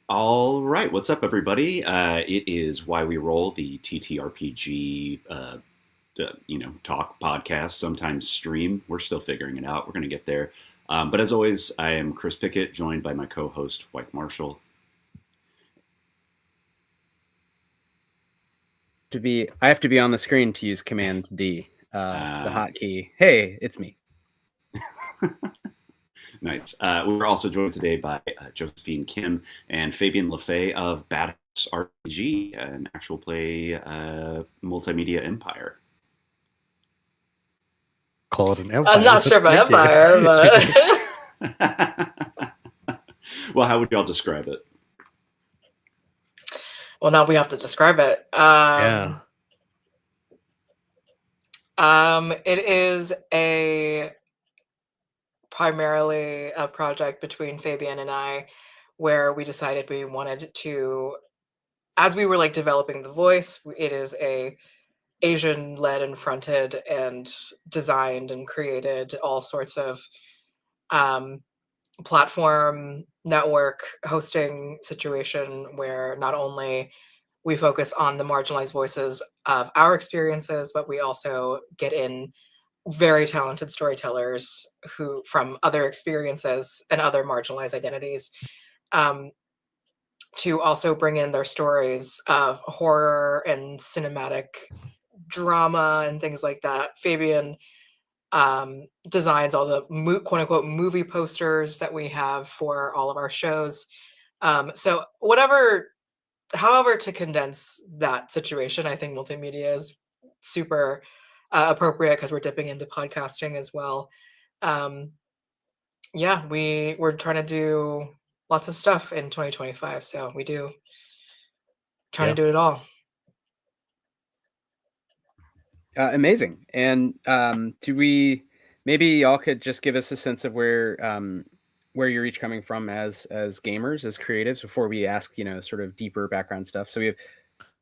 All right, what's up, everybody? It is Why We Roll, the TTRPG, talk podcast, sometimes stream. We're still figuring it out. We're going to get there. But as always, I am Chris Pickett, joined by my co-host, Wythe Marschall. I have to be on the screen to use Command D, the hotkey. Hey, it's me. Nice. We're also joined today by Josephine Kim and Fabian Lelay of Badass RPG, an actual play multimedia empire. Call it an empire. I'm not sure about empire, but well, how would y'all describe it? Well, now we have to describe it. It is primarily a project between Fabian and I, where we decided we wanted to, as we were like developing the voice, it is a Asian-led and fronted and designed and created all sorts of platform, network, hosting situation where not only we focus on the marginalized voices of our experiences, but we also get in very talented storytellers who from other experiences and other marginalized identities to also bring in their stories of horror and cinematic drama and things like that. Fabian designs all the quote unquote movie posters that we have for all of our shows. So however to condense that situation, I think multimedia is super appropriate because we're dipping into podcasting as well. We're trying to do lots of stuff in 2025, so we do trying to do it all. Amazing. And maybe y'all could just give us a sense of where you're each coming from as gamers, as creatives, before we ask, sort of deeper background stuff. So we have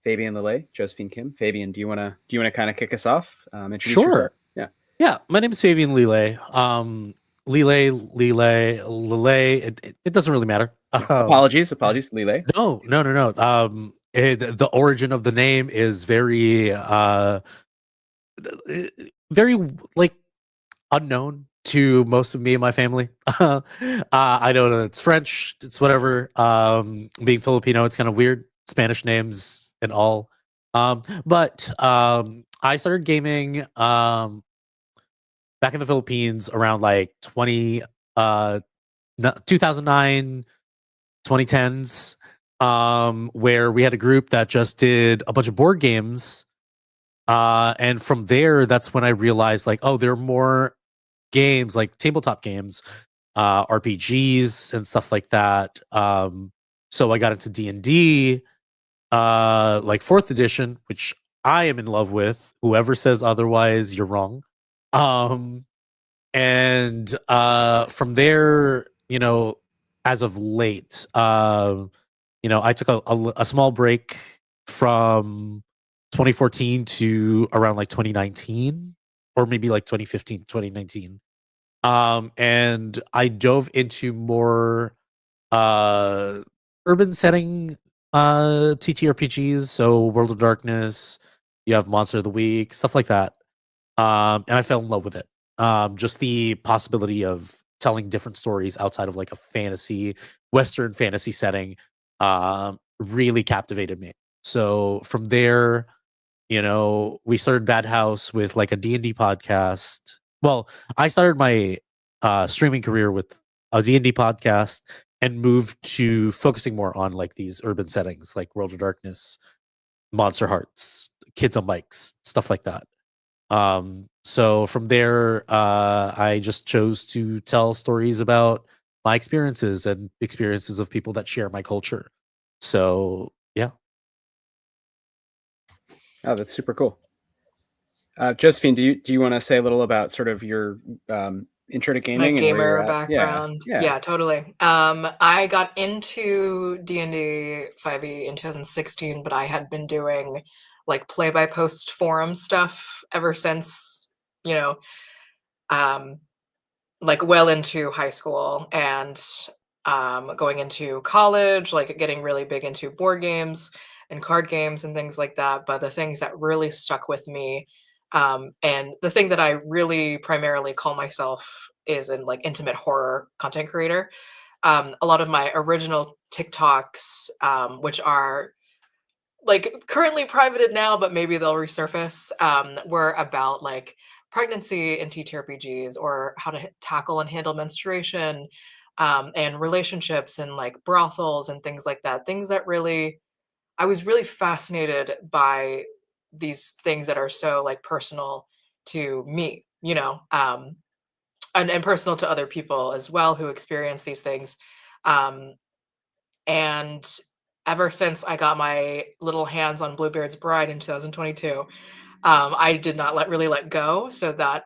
Fabian Lelay, Josephine Kim. Fabian, do you want to kind of kick us off? Sure. Yourself? Yeah. My name is Fabian Lelay. Lelay. It doesn't really matter. Apologies, Lelay. No. The origin of the name is very like unknown to most of me and my family. I know that it's French, it's whatever. Being Filipino, it's kind of weird. Spanish names and all. But I started gaming back in the Philippines around like 2009, 2010s, where we had a group that just did a bunch of board games. And from there, that's when I realized, like, oh, there are more games, like tabletop games, RPGs and stuff like that. So I got into D&D, like 4th edition, which I am in love with. Whoever says otherwise, you're wrong. And from there, as of late, I took a small break from 2014 to around like 2019, or maybe like 2015, 2019. And I dove into more urban setting TTRPGs, so World of Darkness, you have Monster of the Week, stuff like that. And I fell in love with it. Just the possibility of telling different stories outside of like a Western fantasy setting really captivated me. So from there, we started Bad House with like a D&D podcast. Well, I started my streaming career with a D&D podcast and moved to focusing more on like these urban settings like World of Darkness, Monster Hearts, Kids on Bikes, stuff like that. So from there, I just chose to tell stories about my experiences and experiences of people that share my culture. So yeah. Oh, that's super cool. Josephine, do you want to say a little about sort of your intro to gaming? My gamer background. Yeah, totally. I got into D&D 5e in 2016, but I had been doing like play-by-post forum stuff ever since, like well into high school. And going into college, like getting really big into board games and card games and things like that. But the things that really stuck with me, and the thing that I really primarily call myself is in like intimate horror content creator. A lot of my original TikToks, which are like currently privated now, but maybe they'll resurface, were about like pregnancy in TTRPGs, or how to tackle and handle menstruation, and relationships and like brothels and things like that. Things that really, I was really fascinated by these things that are so like personal to me, and personal to other people as well who experience these things. Um, and ever since I got my little hands on Bluebeard's Bride in 2022, I did not really let go. So that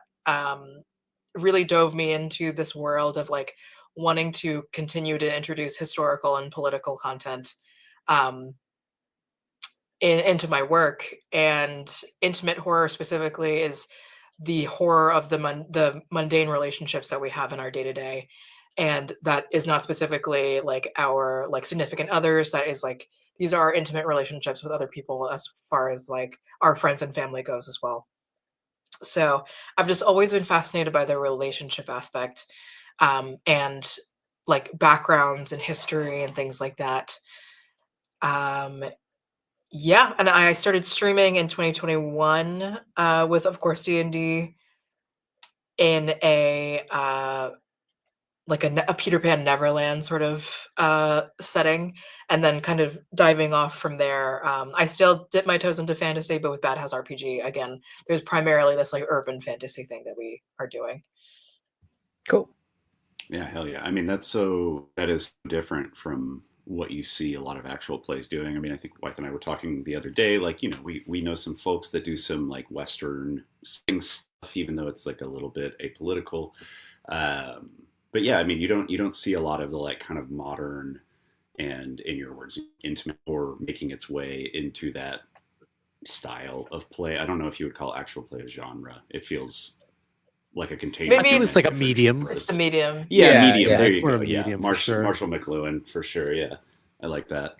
really dove me into this world of like wanting to continue to introduce historical and political content, um, into my work. And intimate horror specifically is the horror of the mundane relationships that we have in our day to day, and that is not specifically like our like significant others. That is like, these are intimate relationships with other people, as far as like our friends and family goes as well. So I've just always been fascinated by the relationship aspect, and like backgrounds and history and things like that. Um, yeah, and I started streaming in 2021, with, of course, D&D in a like a Peter Pan Neverland sort of setting, and then kind of diving off from there. I still dip my toes into fantasy, but with Bad House RPG, again, there's primarily this like urban fantasy thing that we are doing. Cool. Yeah, hell yeah. I mean, that is different from what you see a lot of actual plays doing. I mean, I think Wythe and I were talking the other day, like, we know some folks that do some like Western setting stuff, even though it's like a little bit apolitical. But yeah, I mean, you don't see a lot of the like kind of modern and, in your words, intimate horror making its way into that style of play. I don't know if you would call actual play a genre. It feels like a container. I feel it's like a medium. It's the medium. Yeah, medium. Yeah, There it's you more go. a Yeah, medium for sure. Marshall McLuhan for sure. Yeah, I like that.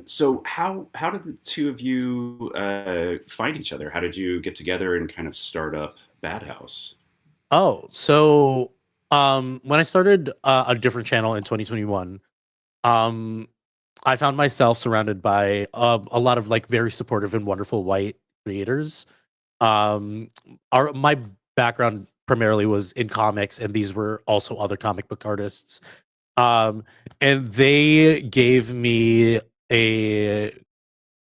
So how did the two of you find each other? How did you get together and kind of start up Bad House? Oh, so when I started a different channel in 2021, I found myself surrounded by a lot of like very supportive and wonderful white creators. My background primarily was in comics, and these were also other comic book artists. And they gave me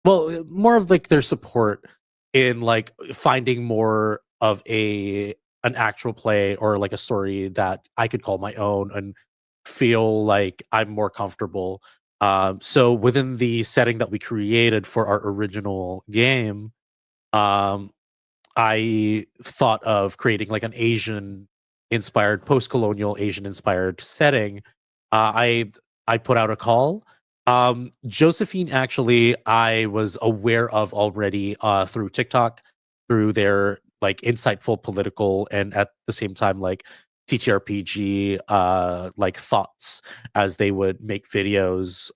more of like their support in like finding more of an actual play or like a story that I could call my own and feel like I'm more comfortable. So within the setting that we created for our original game, um, I thought of creating like an Asian inspired, post-colonial Asian inspired setting. I put out a call. Josephine, actually, I was aware of already through TikTok, through their like insightful political and at the same time like TTRPG like thoughts as they would make videos,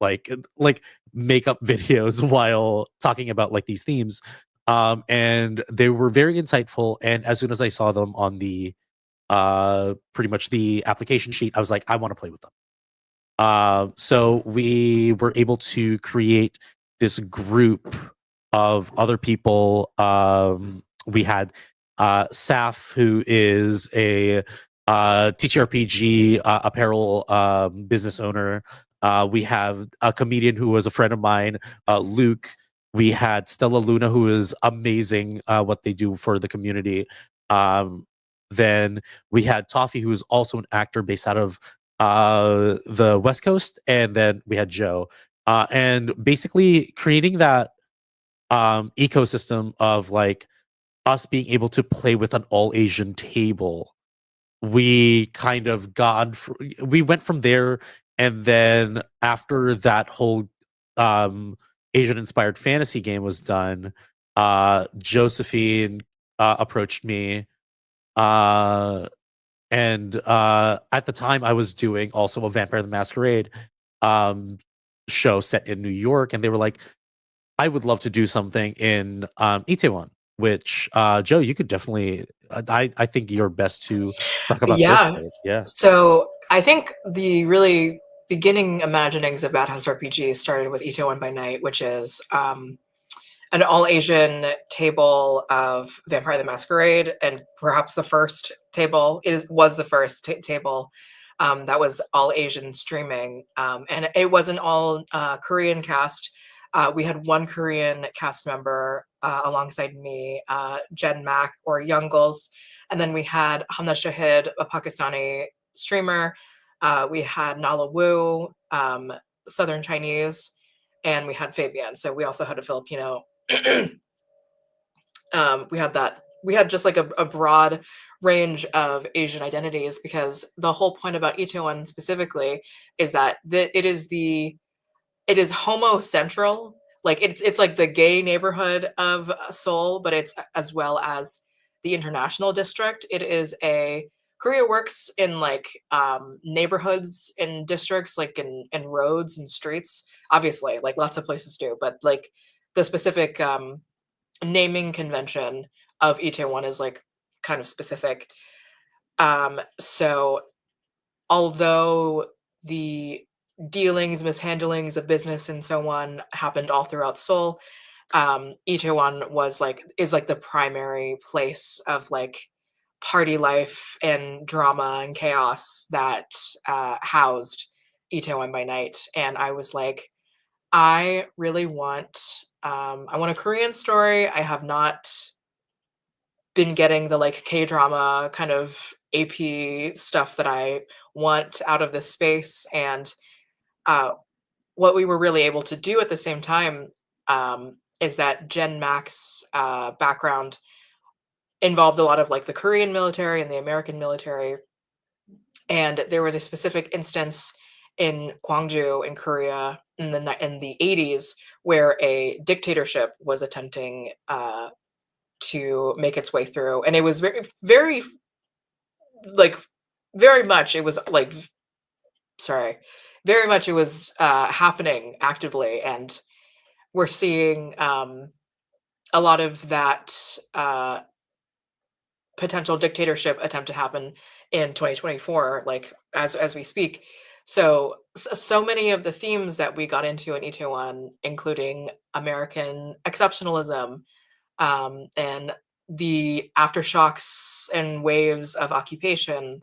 like makeup videos while talking about like these themes. And they were very insightful. And as soon as I saw them on the pretty much the application sheet, I was like, I want to play with them. So we were able to create this group of other people. We had Saf, who is a TTRPG apparel business owner. We have a comedian who was a friend of mine, Luke. We had Stella Luna, who is amazing what they do for the community. Then we had Toffee, who is also an actor based out of the West Coast, and then we had Joe. And basically creating that ecosystem of like us being able to play with an all Asian table. We kind of we went from there, and then after that whole Asian inspired fantasy game was done, Josephine approached me, And at the time, I was doing also a Vampire the Masquerade show set in New York, and they were like, I would love to do something in Itaewon, which Joe, you could definitely. I think you're best to talk about this. Yeah. Part. Yeah. So I think the really beginning imaginings of Bad House RPG started with Itaewon by Night, which is an all-Asian table of Vampire the Masquerade, and perhaps the first table was the first table that was all-Asian streaming, and it was an all Korean cast. We had one Korean cast member alongside me, Jen Mack or Youngles, and then we had Hamna Shahid, a Pakistani streamer. We had Nala Wu, Southern Chinese, and we had Fabian. So we also had a Filipino. We had just like a broad range of Asian identities, because the whole point about Itaewon specifically is that it is homo central. Like it's like the gay neighborhood of Seoul, but it's as well as the international district. It is Korea works in like neighborhoods and districts, like in roads and streets. Obviously, like lots of places do, but like the specific naming convention of Itaewon is like kind of specific. So although the dealings, mishandlings of business and so on happened all throughout Seoul, Itaewon is like the primary place of like party life and drama and chaos that housed Itaewon by Night. And I was like, I really want a Korean story. I have not been getting the like K-drama kind of AP stuff that I want out of this space. And what we were really able to do at the same time is that Jen Mack's background involved a lot of like the Korean military and the American military. And there was a specific instance in Gwangju in Korea in the 80s where a dictatorship was attempting to make its way through, and it was very much happening actively, and we're seeing a lot of that potential dictatorship attempt to happen in 2024, like as we speak. So many of the themes that we got into in Itaewon, including American exceptionalism, and the aftershocks and waves of occupation,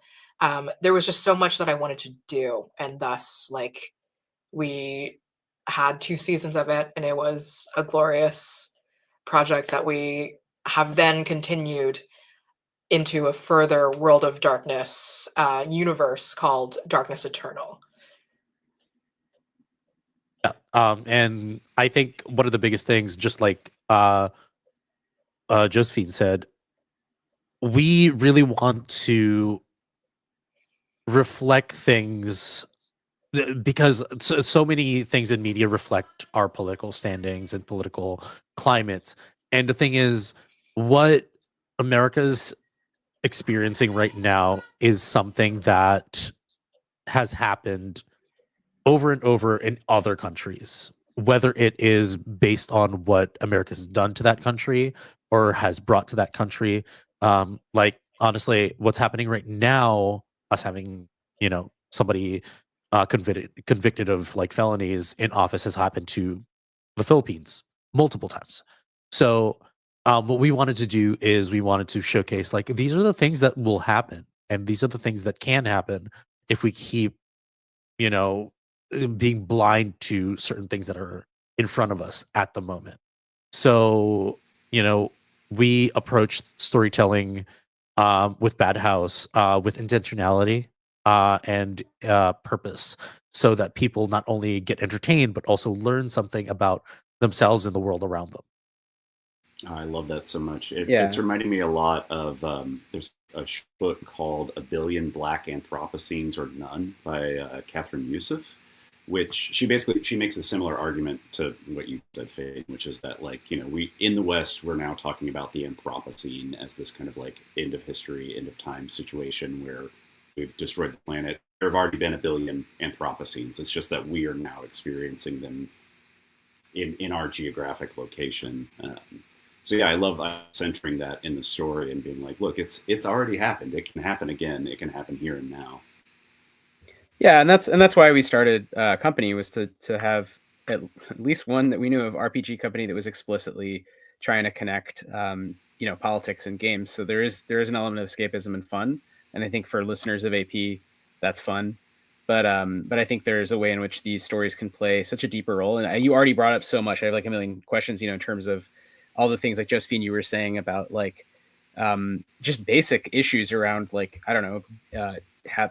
there was just so much that I wanted to do, and thus like we had 2 seasons of it, and it was a glorious project that we have then continued into a further World of Darkness universe called Darkness Eternal. Yeah. And I think one of the biggest things, just like Josephine said, we really want to reflect things, because so many things in media reflect our political standings and political climates. And the thing is, what America's experiencing right now is something that has happened over and over in other countries, whether it is based on what America's done to that country or has brought to that country. Like honestly, what's happening right now, us having, somebody convicted of like felonies in office, has happened to the Philippines multiple times. So what we wanted to do is we wanted to showcase like these are the things that will happen, and these are the things that can happen if we keep, being blind to certain things that are in front of us at the moment. So, we approach storytelling with Bad House with intentionality and purpose, so that people not only get entertained, but also learn something about themselves and the world around them. I love that so much. It's reminding me a lot of, there's a book called A Billion Black Anthropocenes or None by Catherine Yusuf, which she makes a similar argument to what you said, Faye, which is that like, we in the West, we're now talking about the Anthropocene as this kind of like end of history, end of time situation where we've destroyed the planet. There have already been a billion Anthropocenes. It's just that we are now experiencing them in our geographic location. So yeah, I love centering that in the story and being like, look, it's already happened. It can happen again. It can happen here and now. Yeah, and that's why we started a company, was to have at least one that we knew of RPG company that was explicitly trying to connect, politics and games. So there is an element of escapism and fun, and I think for listeners of AP, that's fun. But I think there's a way in which these stories can play such a deeper role. And you already brought up so much. I have like a million questions, in terms of all the things like Josephine you were saying about like just basic issues around like, I don't know,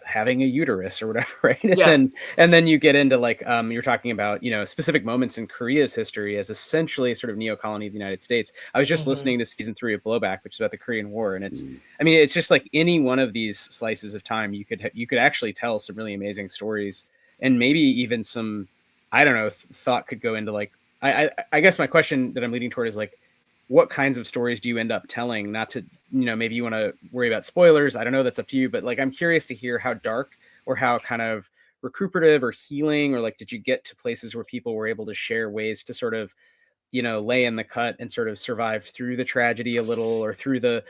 having a uterus or whatever, right? Yeah. And then you get into like you're talking about specific moments in Korea's history as essentially sort of neo-colony of the United States. I was just listening to season 3 of Blowback, which is about the Korean War, and it's I mean, it's just like any one of these slices of time you could actually tell some really amazing stories, and maybe even some, I don't know, thought could go into like I guess my question that I'm leading toward is like, what kinds of stories do you end up telling? Not to, maybe you want to worry about spoilers. I don't know. That's up to you. But like, I'm curious to hear how dark or how kind of recuperative or healing, or like, did you get to places where people were able to share ways to sort of, lay in the cut and sort of survive through the tragedy a little, or through the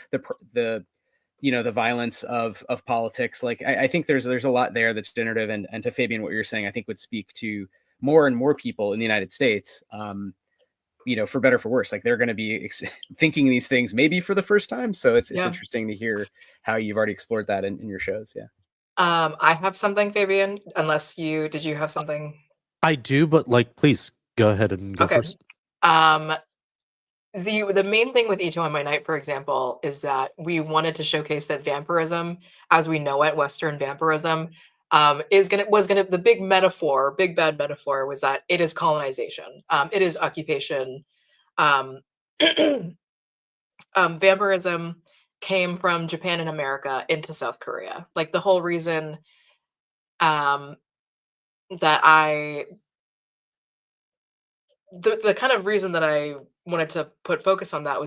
violence of politics. Like, I think there's a lot there that's generative. And to Fabian, what you're saying, I think would speak to more and more people in the United States. For better, for worse, like they're going to be thinking these things maybe for the first time. So it's interesting to hear how you've already explored that in your shows. Yeah. I have something, Fabian, did you have something? I do, but like, please go ahead and go first. The main thing with E2 on My Night, for example, is that we wanted to showcase that vampirism, as we know it, Western vampirism, the big bad metaphor was that it is colonization, it is occupation. Vampirism came from Japan and America into South Korea. Like the whole reason that the kind of reason that I wanted to put focus on that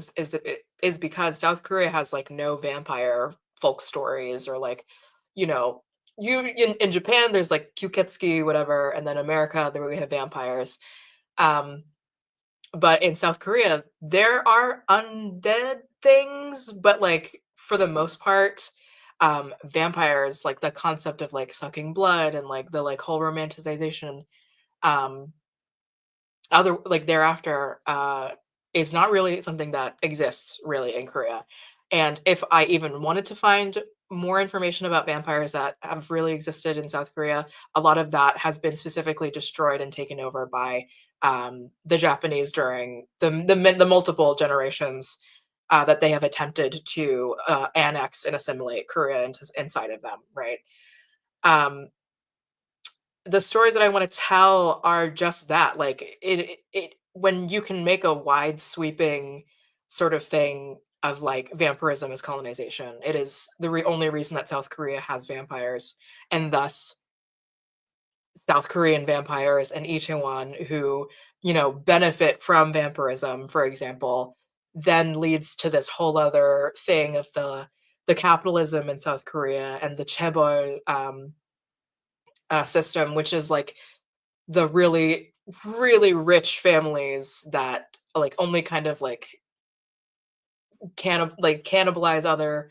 is because South Korea has like no vampire folk stories, or like, in Japan there's like Kyuketsuki, whatever, and then America there we have vampires. But in South Korea there are undead things, but like for the most part, vampires, like the concept of like sucking blood and like the like whole romanticization other like thereafter is not really something that exists really in Korea. And if I even wanted to find more information about vampires that have really existed in South Korea, a lot of that has been specifically destroyed and taken over by the Japanese during the multiple generations that they have attempted to annex and assimilate Korea inside of them, right? The stories that I want to tell are just that, like it when you can make a wide sweeping sort of thing of like vampirism as colonization, it is the only reason that South Korea has vampires, and thus South Korean vampires and Ichiwan who, benefit from vampirism, for example, then leads to this whole other thing of the capitalism in South Korea and the chaebol system, which is like the really, really rich families that like only kind of like cannibalize other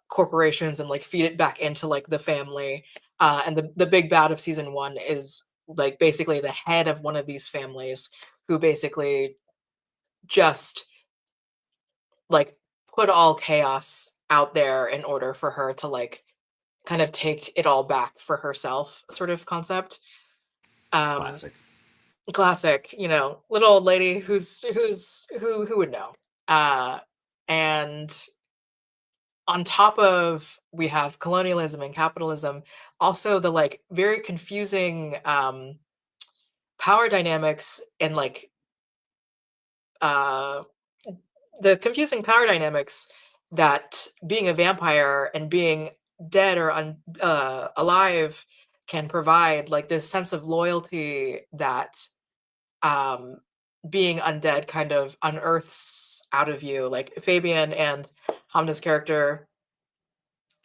corporations and like feed it back into like the family. And the big bad of season 1 is like basically the head of one of these families who basically just like put all chaos out there in order for her to like kind of take it all back for herself, sort of concept. Classic, little old lady who would know. And on top of, we have colonialism and capitalism, also the like very confusing power dynamics and like the confusing power dynamics that being a vampire and being dead or alive can provide, like this sense of loyalty that being undead kind of unearths out of you. Like Fabian and Hamda's character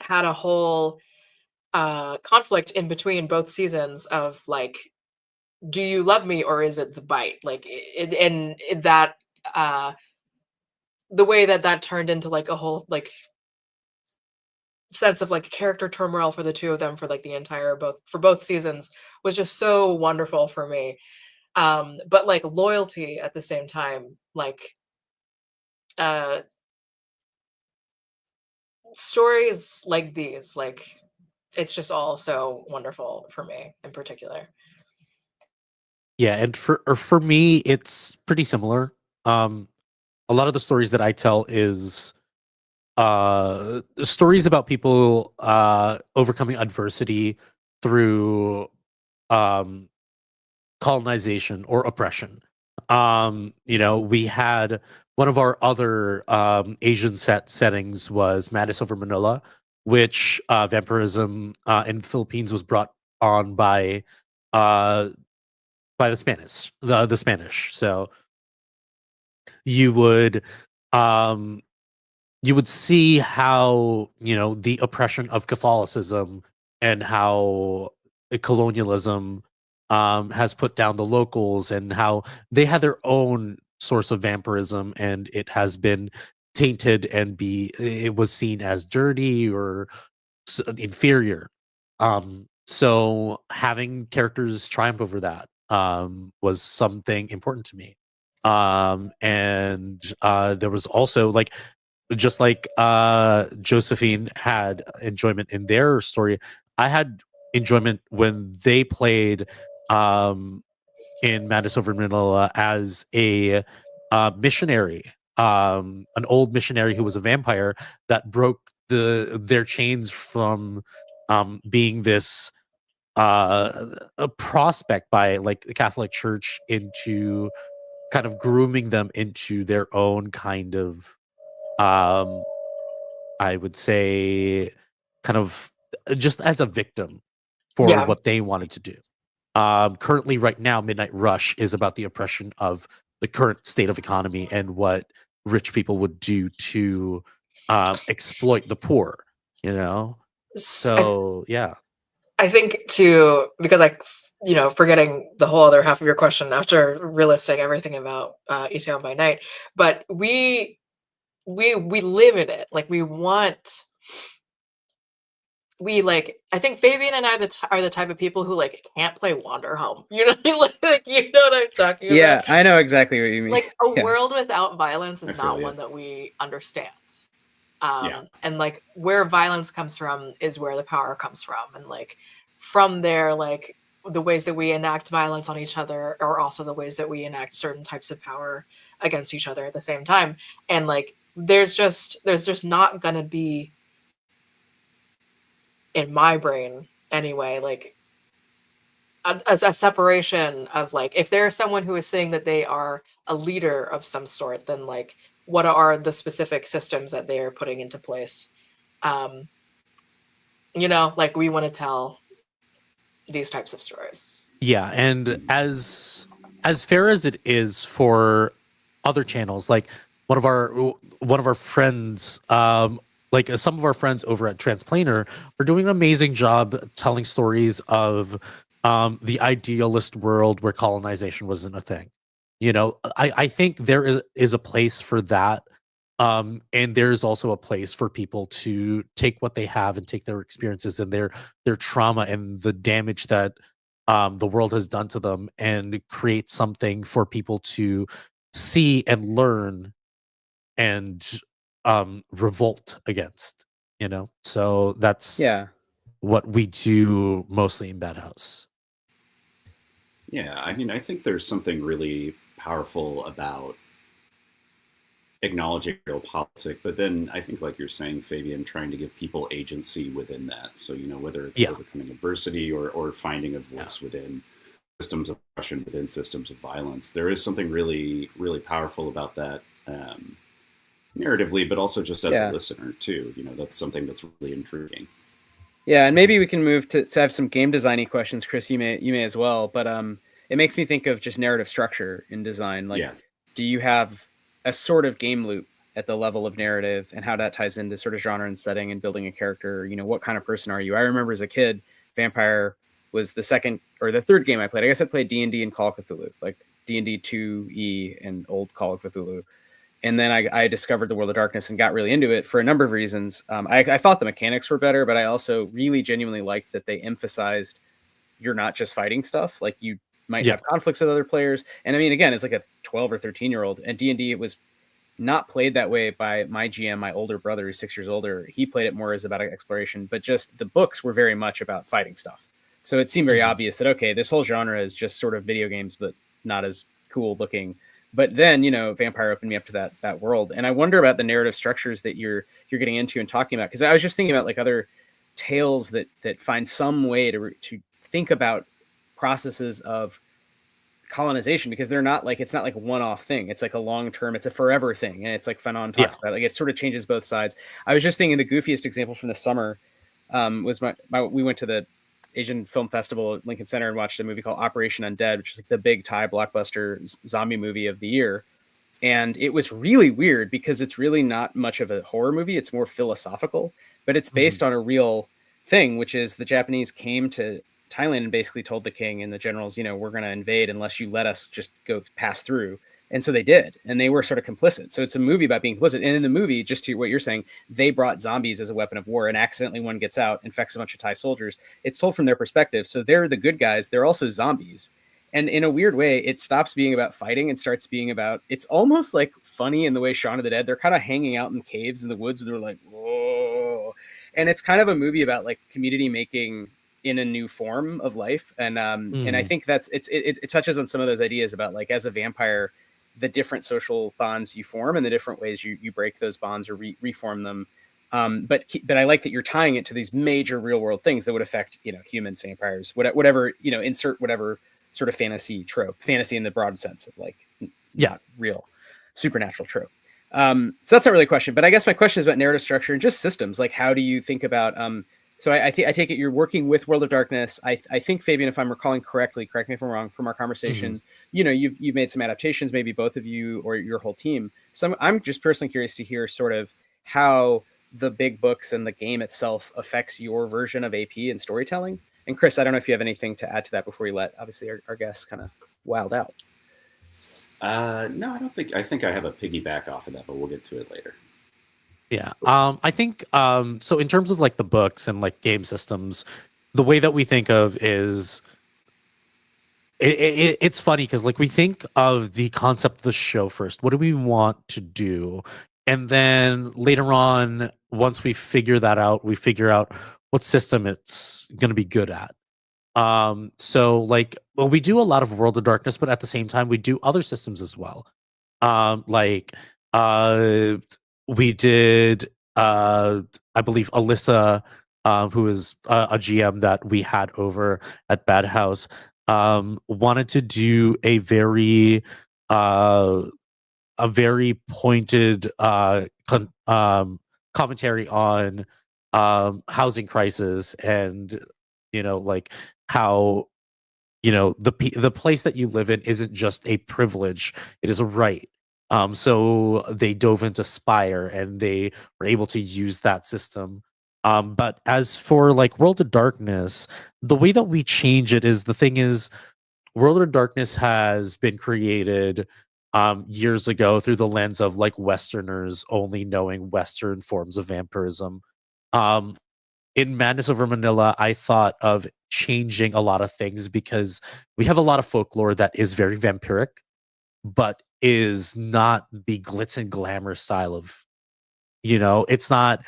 had a whole conflict in between both seasons of like, do you love me or is it the bite? Like, that the way that turned into like a whole like sense of like character turmoil for the two of them for like the entire both seasons was just so wonderful for me. But like loyalty at the same time, like stories like these, like it's just all so wonderful for me in particular. Yeah, and for me, it's pretty similar. A lot of the stories that I tell is stories about people overcoming adversity through um, colonization or oppression. We had one of our other Asian settings was Madness Over Manila, which vampirism in Philippines was brought on uh, by the Spanish. So you would um, you would see how the oppression of Catholicism and how colonialism has put down the locals and how they had their own source of vampirism and it has been tainted and it was seen as dirty or inferior. So having characters triumph over that was something important to me. And there was also like just like Josephine had enjoyment in their story, I had enjoyment when they played in Madness Over Manila as a missionary, an old missionary who was a vampire that broke their chains from being this a prospect by like the Catholic Church into kind of grooming them into their own kind of um I would say kind of just as a victim for Yeah. what they wanted to do. Currently, right now, Midnight Rush is about the oppression of the current state of economy and what rich people would do to exploit the poor. So yeah. I think too, because forgetting the whole other half of your question after relisting everything about Itaewon by Night, but we live in it. Like I think Fabian and I are the type of people who like can't play Wanderhome. You know, like you know what I'm talking about? Yeah, I know exactly what you mean. Like a Yeah. world without violence is I feel not you. one that we understand. Yeah. And like where violence comes from is where the power comes from, and like from there, like the ways that we enact violence on each other are also the ways that we enact certain types of power against each other at the same time. And like there's just not gonna be, in my brain anyway, like a separation of like, if there's someone who is saying that they are a leader of some sort, then like what are the specific systems that they are putting into place? Like we want to tell these types of stories. Yeah, and as fair as it is for other channels, like one of our friends, like some of our friends over at Transplaner are doing an amazing job telling stories of the idealist world where colonization wasn't a thing. I think there is a place for that. And there's also a place for people to take what they have and take their experiences and their trauma and the damage that the world has done to them and create something for people to see and learn and revolt against. So that's what we do mostly in Bad House. Yeah, I mean, I think there's something really powerful about acknowledging real politics, but then I think, like you're saying, Fabian, trying to give people agency within that. So, whether it's overcoming adversity or finding a voice within systems of oppression, within systems of violence, there is something really, really powerful about that narratively, but also just as a listener too. That's something that's really intriguing. Yeah, and maybe we can move to have some game designy questions, Chris. You may as well, but it makes me think of just narrative structure in design. Like, do you have a sort of game loop at the level of narrative and how that ties into sort of genre and setting and building a character. You know, what kind of person are you? I remember as a kid, Vampire was the second or the third game I played. I guess I played D&D and Call of Cthulhu, like D&D 2E and old Call of Cthulhu. And then I discovered the World of Darkness and got really into it for a number of reasons. I thought the mechanics were better, but I also really genuinely liked that they emphasized you're not just fighting stuff. Like you might have conflicts with other players. And I mean, again, it's like a 12 or 13-year-old. And D&D, it was not played that way by my GM, my older brother, who's 6 years older. He played it more as about exploration, but just the books were very much about fighting stuff. So it seemed very obvious that, okay, this whole genre is just sort of video games, but not as cool looking. But then, you know, Vampire opened me up to that world. And I wonder about the narrative structures that you're getting into and talking about. Because I was just thinking about like other tales that find some way to think about processes of colonization, because they're not like, it's not like a one-off thing. It's like a long-term, it's a forever thing. And it's like Fanon talks about, like it sort of changes both sides. I was just thinking the goofiest example from the summer was we went to the Asian Film Festival at Lincoln Center and watched a movie called Operation Undead, which is like the big Thai blockbuster zombie movie of the year. And it was really weird because it's really not much of a horror movie. It's more philosophical, but it's based on a real thing, which is the Japanese came to Thailand and basically told the king and the generals, you know, we're going to invade unless you let us just go pass through. And so they did, and they were sort of complicit. So it's a movie about being complicit. And in the movie, just to what you're saying, they brought zombies as a weapon of war, and accidentally one gets out, infects a bunch of Thai soldiers. It's told from their perspective. So they're the good guys. They're also zombies. And in a weird way, it stops being about fighting and starts being about, it's almost like funny in the way Shaun of the Dead, they're kind of hanging out in caves in the woods. And they're like, whoa. And it's kind of a movie about like community making in a new form of life. And I think that's, it touches on some of those ideas about like, as a vampire, the different social bonds you form and the different ways you break those bonds or reform them. But I like that you're tying it to these major real world things that would affect, you know, humans, vampires, whatever, you know, insert whatever sort of fantasy in the broad sense of like, not real supernatural trope. So that's not really a question, but I guess my question is about narrative structure and just systems. Like, how do you think about, so I take it you're working with World of Darkness. I think, Fabian, if I'm recalling correctly, correct me if I'm wrong, from our conversation, you know, you've made some adaptations, maybe both of you or your whole team. So I'm just personally curious to hear sort of how the big books and the game itself affects your version of AP and storytelling. And Chris, I don't know if you have anything to add to that before we let, obviously, our guests kind of wild out. No, I don't think, I think I have a piggyback off of that, but we'll get to it later. Yeah. I think, so in terms of like the books and like game systems, the way that we think of is it's funny because like we think of the concept of the show first. What do we want to do? And then later on, once we figure that out, we figure out what system it's going to be good at. So like, well, we do a lot of World of Darkness, but at the same time, we do other systems as well. We did, I believe, Alyssa, who is a GM that we had over at Bad House, wanted to do a very pointed commentary on housing crisis and, you know, like how, you know, the place that you live in isn't just a privilege, it is a right. So they dove into Spire and they were able to use that system. But as for like World of Darkness, the way that we change it is, the thing is, World of Darkness has been created years ago through the lens of like Westerners only knowing Western forms of vampirism. In Madness Over Manila, I thought of changing a lot of things because we have a lot of folklore that is very vampiric, but is not the glitz and glamour style of, you know, it's not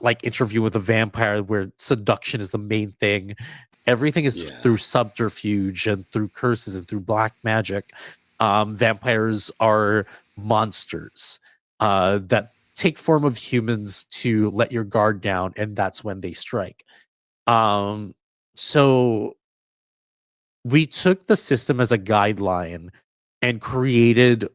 like Interview with a Vampire where seduction is the main thing. Everything is through subterfuge and through curses and through black magic. Vampires are monsters that take form of humans to let your guard down, and that's when they strike. So we took the system as a guideline and created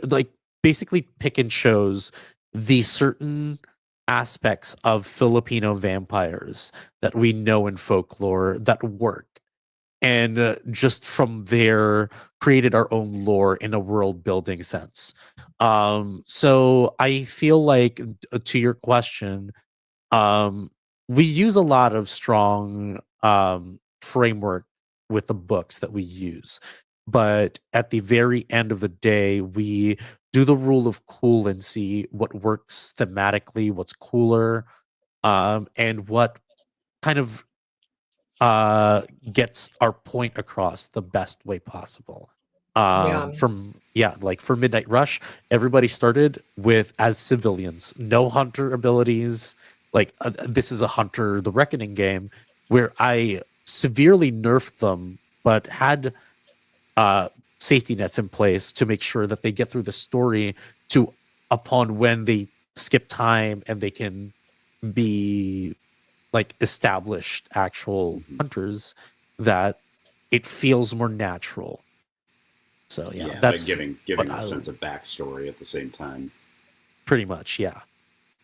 like basically pick and chose the certain aspects of Filipino vampires that we know in folklore that work. and just from there created our own lore in a world building sense. So I feel like, to your question, we use a lot of strong framework with the books that we use, but at the very end of the day, we do the rule of cool and see what works thematically, what's cooler, and what kind of gets our point across the best way possible. Yeah. Like for Midnight Rush, everybody started with as civilians, no hunter abilities. Like this is a Hunter the Reckoning game where I severely nerfed them, but had safety nets in place to make sure that they get through the story to upon when they skip time and they can be like established actual hunters, that it feels more natural. So yeah, that's giving what a sense of backstory at the same time. Pretty much, yeah.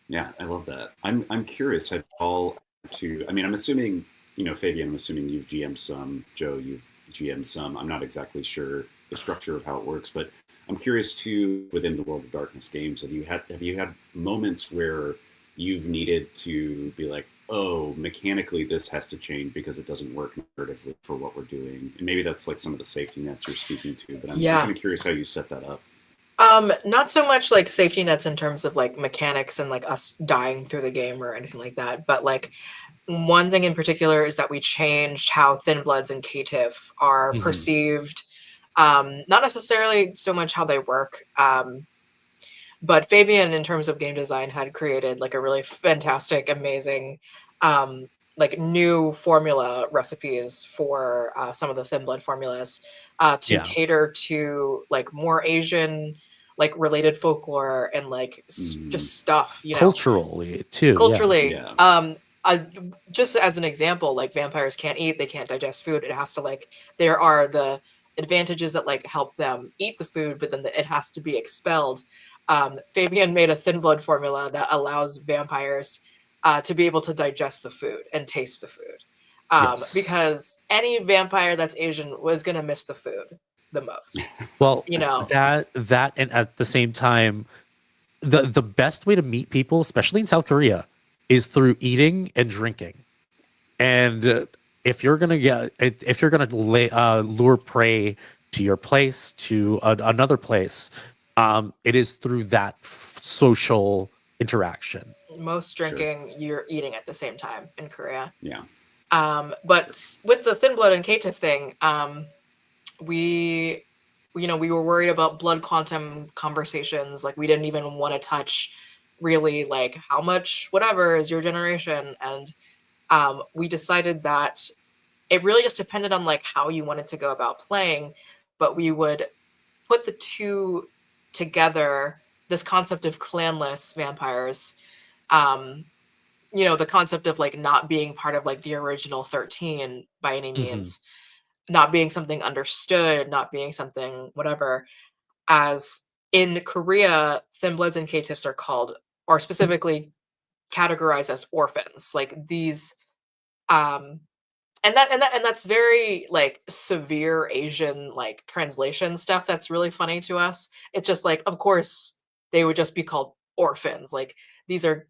Yeah, I love that. I'm curious. Have all to? I mean, I'm assuming Fabian. I'm assuming you've GM'd some. Joe, you've GM'd some. I'm not exactly sure the structure of how it works, but I'm curious too. Within the World of Darkness games, have you had moments where you've needed to be like, oh, mechanically this has to change because it doesn't work narratively for what we're doing, and maybe that's like some of the safety nets you're speaking to. But I'm kind of curious how you set that up. Not so much like safety nets in terms of like mechanics and like us dying through the game or anything like that, but like one thing in particular is that we changed how Thin Bloods and Caitiff are perceived. Not necessarily so much how they work, but Fabian, in terms of game design, had created like a really fantastic, amazing, like new formula recipes for some of the Thin Blood formulas to cater to like more Asian, like related folklore and like just stuff, culturally too. Culturally, just as an example, like vampires can't eat, they can't digest food. It has to like there are the advantages that like help them eat the food, but then it has to be expelled. Fabian made a Thin Blood formula that allows vampires to be able to digest the food and taste the food. Because any vampire that's Asian was going to miss the food the most. Well, that and at the same time, the best way to meet people, especially in South Korea, is through eating and drinking. And if you're gonna lure prey to your place, to another place, it is through that social interaction. Most drinking, you're eating at the same time in Korea. Yeah. But with the Thin Blood and Caitiff thing, we were worried about blood quantum conversations. Like we didn't even want to touch really like how much whatever is your generation. And we decided that it really just depended on like how you wanted to go about playing, but we would put the two together, this concept of clanless vampires, the concept of like not being part of like the original 13 by any means, not being something understood, not being something whatever. As in Korea, Thin Bloods and Caitiffs are specifically categorized as orphans. Like these, and that's very like severe Asian like translation stuff. That's really funny to us. It's just like, of course, they would just be called orphans. Like these are,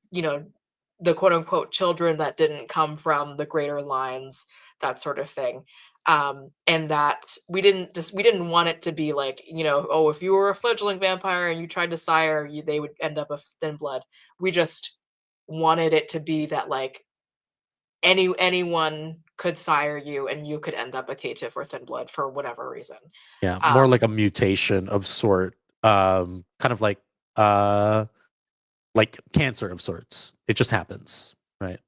the quote unquote children that didn't come from the greater lines, that sort of thing. And that we didn't want it to be like, oh, if you were a fledgling vampire and you tried to sire, they would end up a Thin Blood. We just wanted it to be that like anyone could sire you and you could end up a Caitiff or Thin Blood for whatever reason. Yeah, more like a mutation of sort, kind of like cancer of sorts. It just happens, right?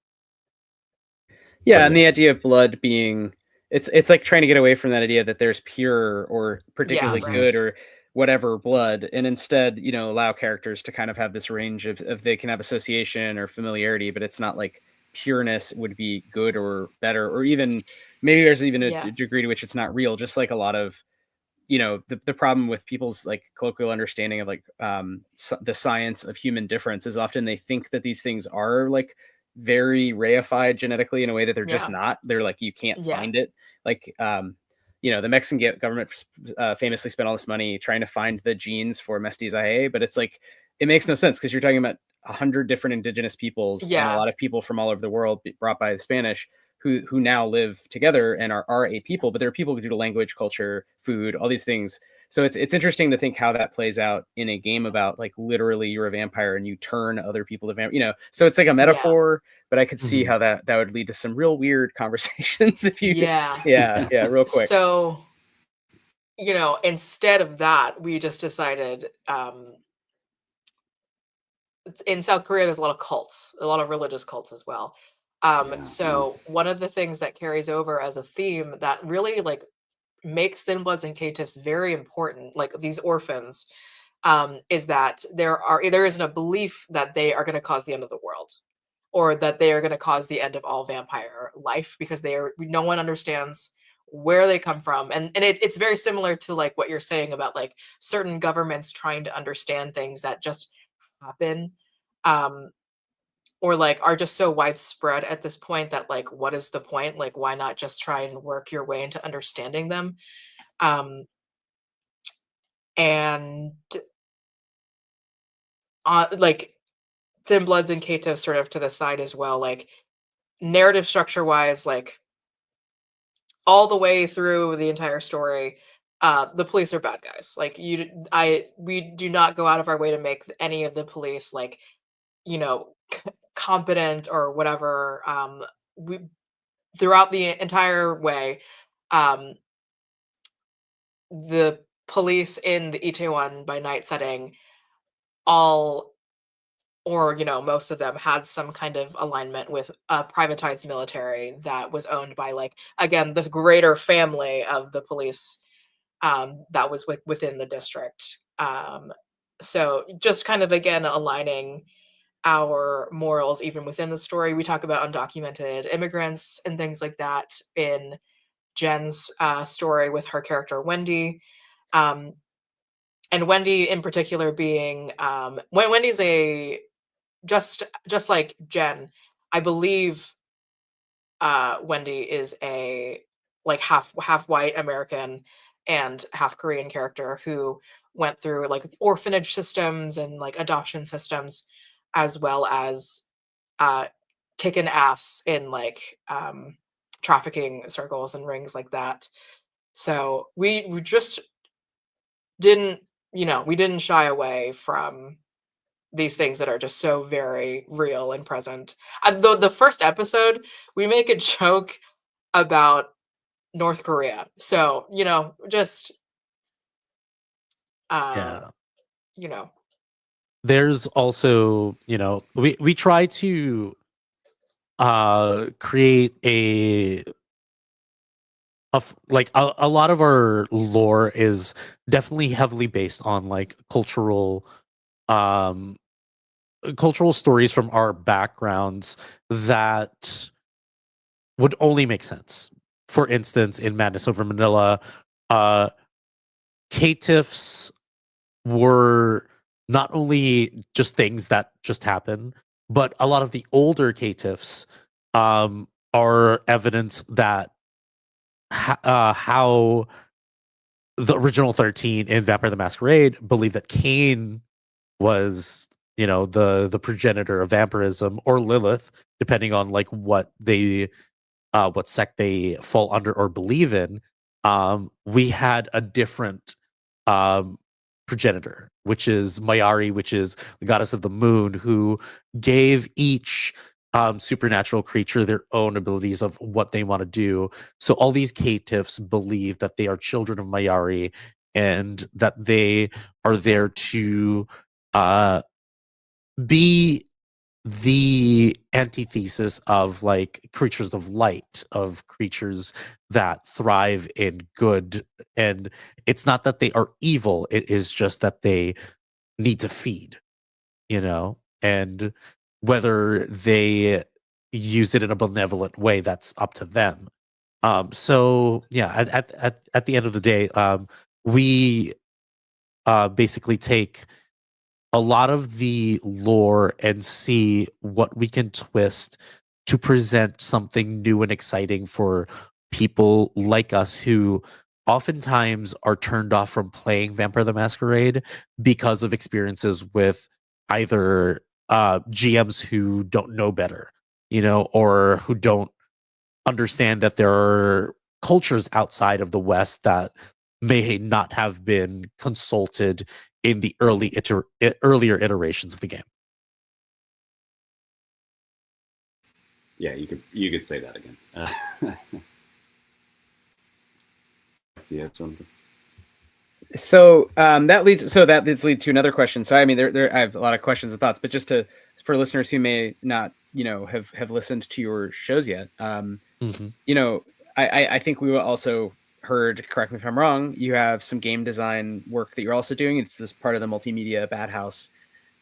Yeah, and the idea of blood being it's like trying to get away from that idea that there's pure or particularly good or whatever blood, and instead, allow characters to kind of have this range of they can have association or familiarity, but it's not like pureness would be good or better, or even maybe there's even a degree to which it's not real, just like a lot of the problem with people's like colloquial understanding of like the science of human difference is often they think that these things are like very reified genetically in a way that they're just not. They're like, you can't find it. like the Mexican government famously spent all this money trying to find the genes for mestizaje, but it's like it makes no sense because you're talking about 100 different indigenous peoples and a lot of people from all over the world brought by the Spanish who now live together and are a people, but there are people due to language, culture, food, all these things. So it's interesting to think how that plays out in a game about like literally you're a vampire and you turn other people to vampire, so it's like a metaphor, but I could see how that would lead to some real weird conversations if you real quick. So instead of that, we just decided in South Korea there's a lot of cults, a lot of religious cults as well. So one of the things that carries over as a theme that really like makes Thin Bloods and Caitiffs very important, like these orphans, is that there isn't a belief that they are going to cause the end of the world, or that they are going to cause the end of all vampire life, because no one understands where they come from, and it's very similar to like what you're saying about like certain governments trying to understand things that just happen, or like are just so widespread at this point that like what is the point, like why not just try and work your way into understanding them. And like Thin Bloods and Caitiffs sort of to the side as well, like narrative structure wise, like all the way through the entire story, the police are bad guys. Like we do not go out of our way to make any of the police like competent or whatever. We throughout the entire way, the police in the Itaewon by night setting, all or most of them had some kind of alignment with a privatized military that was owned by like, again, the greater family of the police that was within the district. So just kind of again aligning our morals even within the story. We talk about undocumented immigrants and things like that in Jen's story with her character Wendy, and Wendy in particular being when Wendy's a just like Jen, I believe Wendy is a like half white American and half Korean character who went through like orphanage systems and like adoption systems, as well as kicking ass in like trafficking circles and rings like that. So we just didn't we didn't shy away from these things that are just so very real and present. The first episode, we make a joke about North Korea. So, just, There's also, we try to create a lot of our lore is definitely heavily based on like cultural stories from our backgrounds that would only make sense. For instance, in Madness Over Manila, caitiffs were not only just things that just happen, but a lot of the older caitiffs are evidence that how the original 13 in Vampire the Masquerade believed that Cain was the progenitor of vampirism, or Lilith, depending on like what sect they fall under or believe in. We had a different progenitor, which is Mayari, which is the goddess of the moon, who gave each supernatural creature their own abilities of what they want to do. So all these caitiffs believe that they are children of Mayari and that they are there to be the antithesis of like creatures of light, of creatures that thrive in good. And it's not that they are evil, it is just that they need to feed, and whether they use it in a benevolent way, that's up to them. So yeah, at the end of the day, we basically take a lot of the lore and see what we can twist to present something new and exciting for people like us who oftentimes are turned off from playing Vampire the Masquerade because of experiences with either GMs who don't know better, or who don't understand that there are cultures outside of the West that may not have been consulted in the earlier iterations of the game. Yeah, you could say that again. Do you have something? So that leads to another question. So I mean, I have a lot of questions and thoughts, but just for listeners who may not have listened to your shows yet, I think we also heard, correct me if I'm wrong, you have some game design work that you're also doing. It's this part of the multimedia bad house.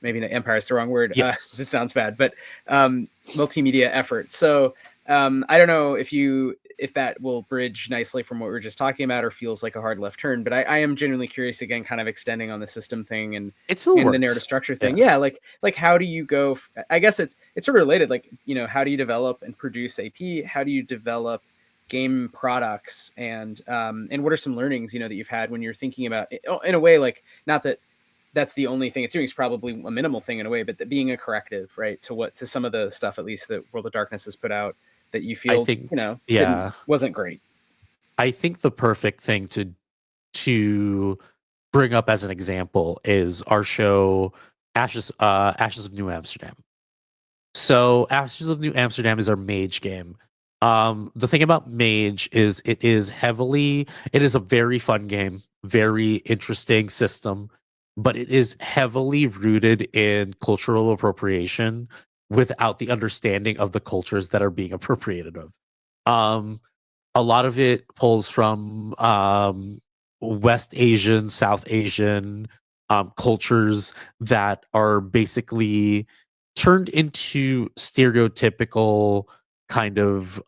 Maybe the empire is the wrong word. Yes. It sounds bad, but multimedia effort. So I don't know if that will bridge nicely from what we were just talking about, or feels like a hard left turn. But I am genuinely curious, again, kind of extending on the system thing and the narrative structure thing. Yeah, like how do you go? I guess it's sort of related. Like, how do you develop and produce AP? How do you develop game products? And what are some learnings that you've had when you're thinking about it, in a way, like, not that that's the only thing it's doing, is probably a minimal thing in a way, but being a corrective, right, to some of the stuff, at least, that World of Darkness has put out, that you feel wasn't great. I think the perfect thing to bring up as an example is our show Ashes of New Amsterdam. So Ashes of New Amsterdam is our mage game. The thing about Mage is it is a very fun game, very interesting system, but it is heavily rooted in cultural appropriation without the understanding of the cultures that are being appropriated of. A lot of it pulls from West Asian, South Asian cultures that are basically turned into stereotypical kind of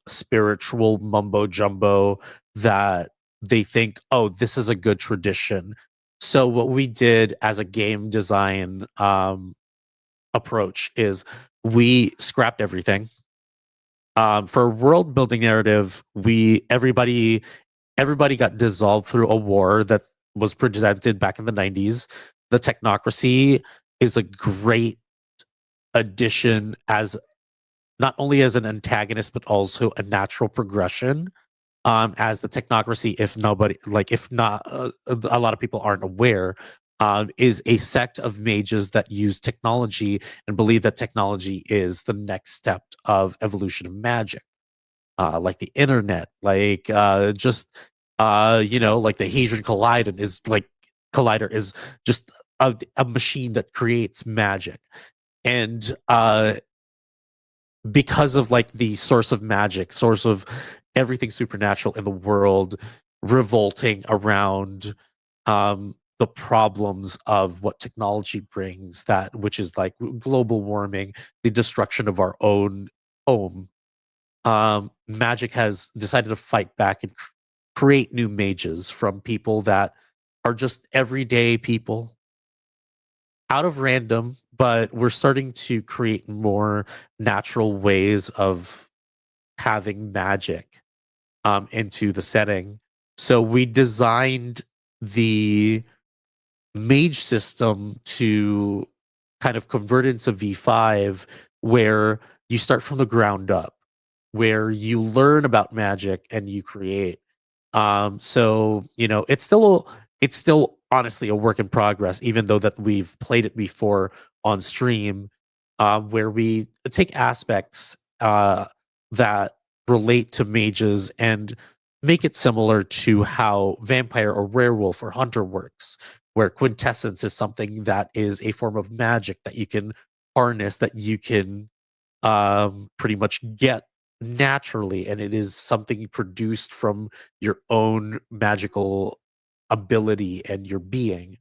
spiritual mumbo jumbo that they think, oh, this is a good tradition. So what we did as a game design approach is we scrapped everything. For a world building narrative, everybody got dissolved through a war that was presented back in the 90s. The technocracy is a great addition as not only as an antagonist, but also a natural progression. As the technocracy, if not, a lot of people aren't aware, is a sect of mages that use technology and believe that technology is the next step of evolution of magic, like the internet, like like the Hadron Collider is just a machine that creates magic, and because of like the source of magic, source of everything supernatural in the world revolting around the problems of what technology brings, which is like global warming, the destruction of our own home. Magic has decided to fight back and create new mages from people that are just everyday people out of random, but we're starting to create more natural ways of having magic into the setting. So we designed the mage system to kind of convert into V5, where you start from the ground up, where you learn about magic and you create. So it's still honestly a work in progress, even though that we've played it before on stream, where we take aspects that relate to mages and make it similar to how vampire or werewolf or hunter works, where quintessence is something that is a form of magic that you can harness, that you can pretty much get naturally, and it is something produced from your own magical ability and your being.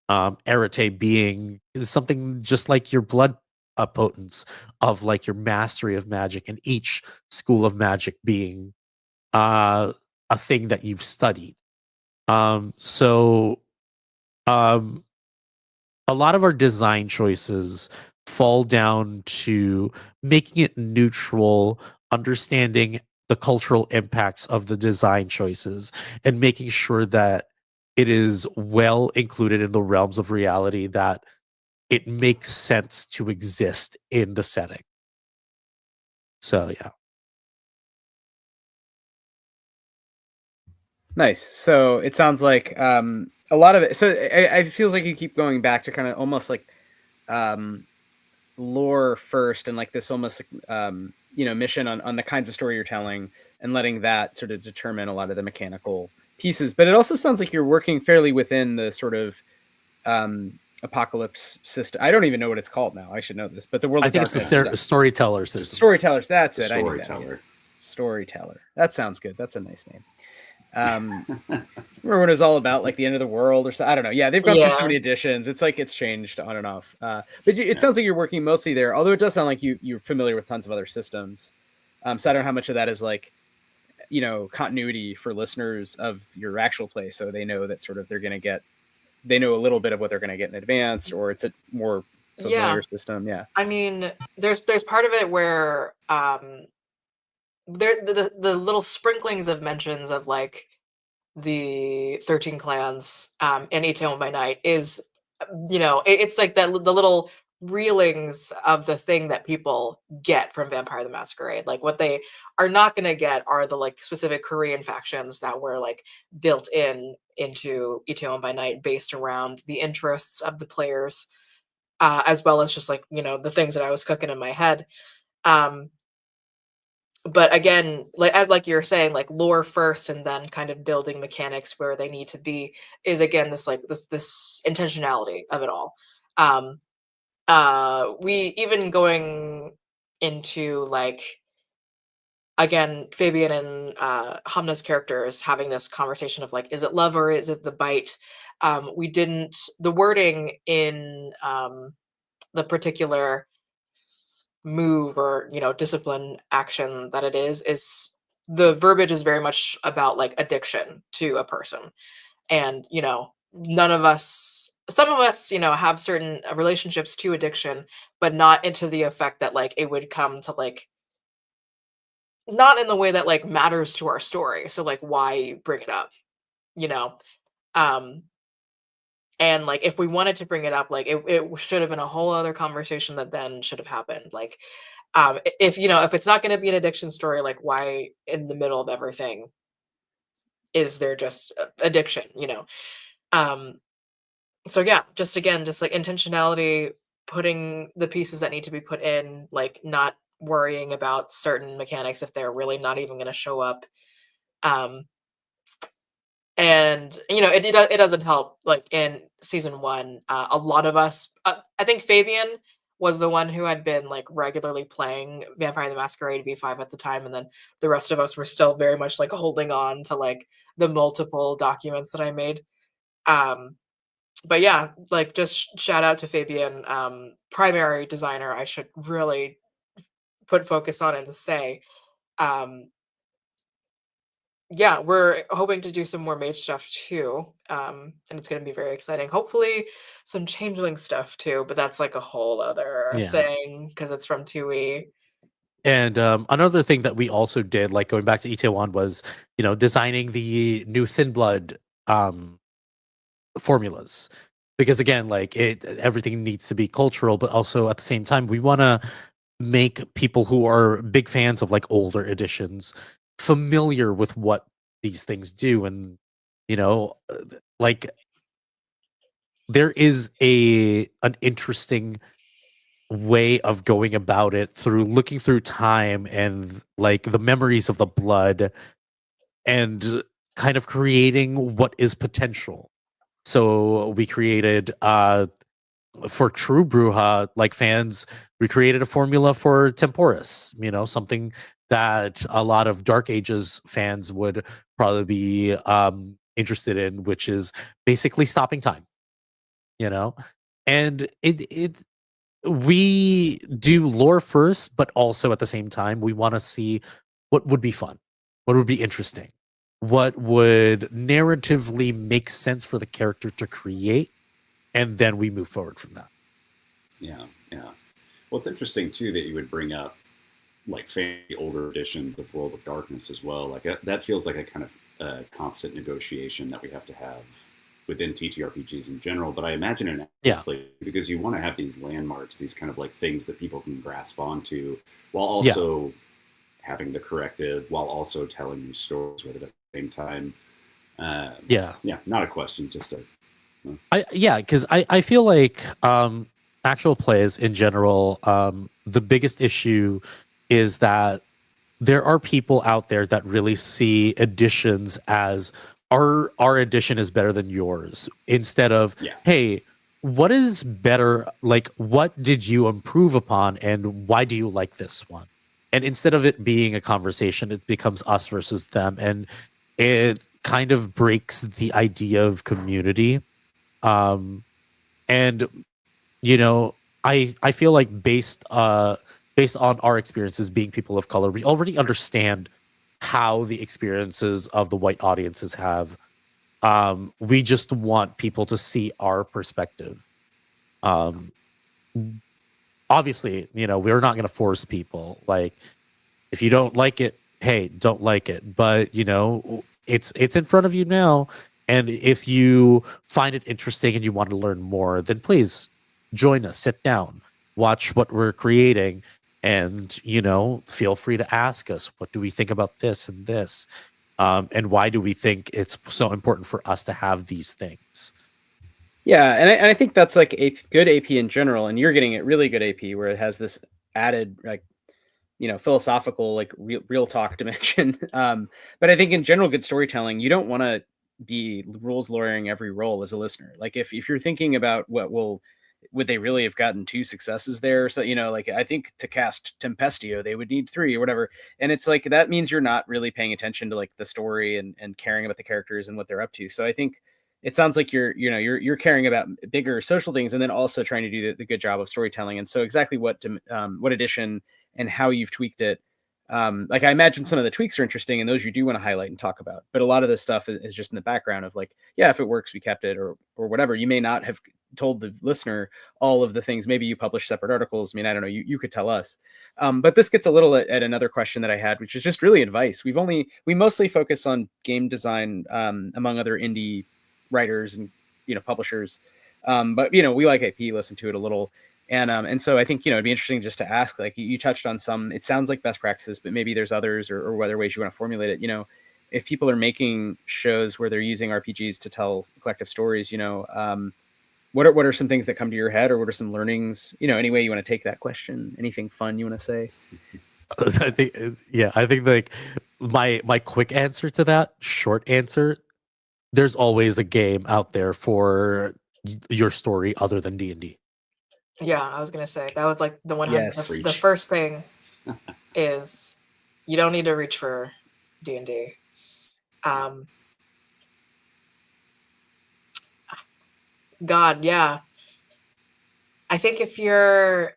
Arete being is something just like your blood potence of like your mastery of magic, and each school of magic being a thing that you've studied. So a lot of our design choices fall down to making it neutral, understanding the cultural impacts of the design choices and making sure that it is well included in the realms of reality, that it makes sense to exist in the setting. So yeah. Nice. So it sounds like a lot of it. So it feels like you keep going back to kind of almost like lore first, and like this almost mission on the kinds of story you're telling, and letting that sort of determine a lot of the mechanical pieces. But it also sounds like you're working fairly within the sort of apocalypse system. I don't even know what it's called now. I should know this, but the world. I think it's the storyteller system. Storytellers. That's it. Storyteller. I knew that. Storyteller. That sounds good. That's a nice name. Remember when it was all about like the end of the world or so? I don't know. Yeah, they've gone through so many editions. It's like it's changed on and off. But it sounds like you're working mostly there. Although it does sound like you're familiar with tons of other systems. So I don't know how much of that is like, continuity for listeners of your actual play, so they know that sort of they know a little bit of what they're going to get in advance, or it's a more familiar system. Yeah. I mean, there's part of it where the little sprinklings of mentions of like the 13 clans in Itaewon by Night is, it's like that the little reelings of the thing that people get from Vampire the Masquerade. Like what they are not going to get are the like specific Korean factions that were like built into Itaewon by Night based around the interests of the players, as well as just like, the things that I was cooking in my head. But again, like you're saying, like lore first and then kind of building mechanics where they need to be is again this intentionality of it all. We even going into like, again, Fabian and Hamna's characters having this conversation of like, is it love or is it the bite? The wording in the particular move or discipline action that it is the verbiage is very much about like addiction to a person, and some of us have certain relationships to addiction, but not into the effect that like it would come to like not in the way that like matters to our story, so like why bring it up, and like if we wanted to bring it up, like it should have been a whole other conversation that then should have happened. Like if it's not going to be an addiction story, like why in the middle of everything is there just addiction? So yeah, just like intentionality, putting the pieces that need to be put in, like not worrying about certain mechanics if they're really not even going to show up. And it doesn't help like in season 1 a lot of us, I think Fabian was the one who had been like regularly playing Vampire the Masquerade V5 at the time, and then the rest of us were still very much like holding on to like the multiple documents that I made. But yeah, like just shout out to Fabian, primary designer. I should really put focus on it and say yeah, we're hoping to do some more mage stuff too, and it's going to be very exciting. Hopefully some changeling stuff too, but that's like a whole other thing because it's from 2E. And another thing that we also did, like going back to Itaewon, was designing the new Thin Blood formulas, because again, like everything needs to be cultural, but also at the same time we want to make people who are big fans of like older editions familiar with what these things do. And like there is an interesting way of going about it through looking through time and like the memories of the blood and kind of creating what is potential. So we created for True Bruja like fans, we created a formula for Temporis, something that a lot of Dark Ages fans would probably be interested in, which is basically stopping time, and we do lore first, but also at the same time we want to see what would be fun, what would be interesting, what would narratively make sense for the character to create, and then we move forward from that. Yeah. Well, it's interesting too that you would bring up like fancy older editions of World of Darkness as well. Like that feels like a kind of constant negotiation that we have to have within TTRPGs in general. But I imagine in play, because you want to have these landmarks, these kind of like things that people can grasp onto, while also having the corrective, while also telling you stories with it at the same time. Not a question, just a. Because I feel like actual plays in general, the biggest issue is that there are people out there that really see editions as our edition is better than yours, instead of hey, what is better, like what did you improve upon and why do you like this one? And instead of it being a conversation, it becomes us versus them, and it kind of breaks the idea of community. And you know, I feel like based on our experiences being people of color, we already understand how the experiences of the white audiences have. We just want people to see our perspective. Obviously, you know, we're not going to force people. Like, if you don't like it, hey, don't like it. But you know, it's in front of you now. And if you find it interesting and you want to learn more, then please join us, sit down, watch what we're creating, and, you know, feel free to ask us, what do we think about this and this? And why do we think it's so important for us to have these things? Yeah, and I think that's like a good AP in general, and you're getting it really good AP where it has this added, like, you know, philosophical, like real talk dimension. But I think in general, good storytelling, you don't want to be rules lawyering every role as a listener. Like if you're thinking about would they really have gotten 2 successes there? So, you know, like I think to cast Tempestio, they would need 3 or whatever. And it's like, that means you're not really paying attention to like the story and caring about the characters and what they're up to. So I think it sounds like you're caring about bigger social things and then also trying to do the good job of storytelling. And so exactly what edition and how you've tweaked it. Like I imagine some of the tweaks are interesting and those you do want to highlight and talk about, but a lot of this stuff is just in the background of like, yeah, if it works, we kept it or whatever. You may not have told the listener all of the things. Maybe you publish separate articles. I mean, I don't know, you could tell us. But this gets a little at another question that I had, which is just really advice. We mostly focus on game design, among other indie writers and, you know, publishers. But, you know, we like AP, listen to it a little. And so I think, you know, it'd be interesting just to ask, like you touched on some, it sounds like best practices, but maybe there's others or other ways you want to formulate it. You know, if people are making shows where they're using RPGs to tell collective stories, you know, what are some things that come to your head, or what are some learnings, you know, any way you want to take that question, anything fun you want to say? I think like my quick answer to that, short answer, there's always a game out there for your story other than D&D. Yeah, I was gonna say that was like the 100. Yes. The first thing is you don't need to reach for D&D. God, yeah. I think if you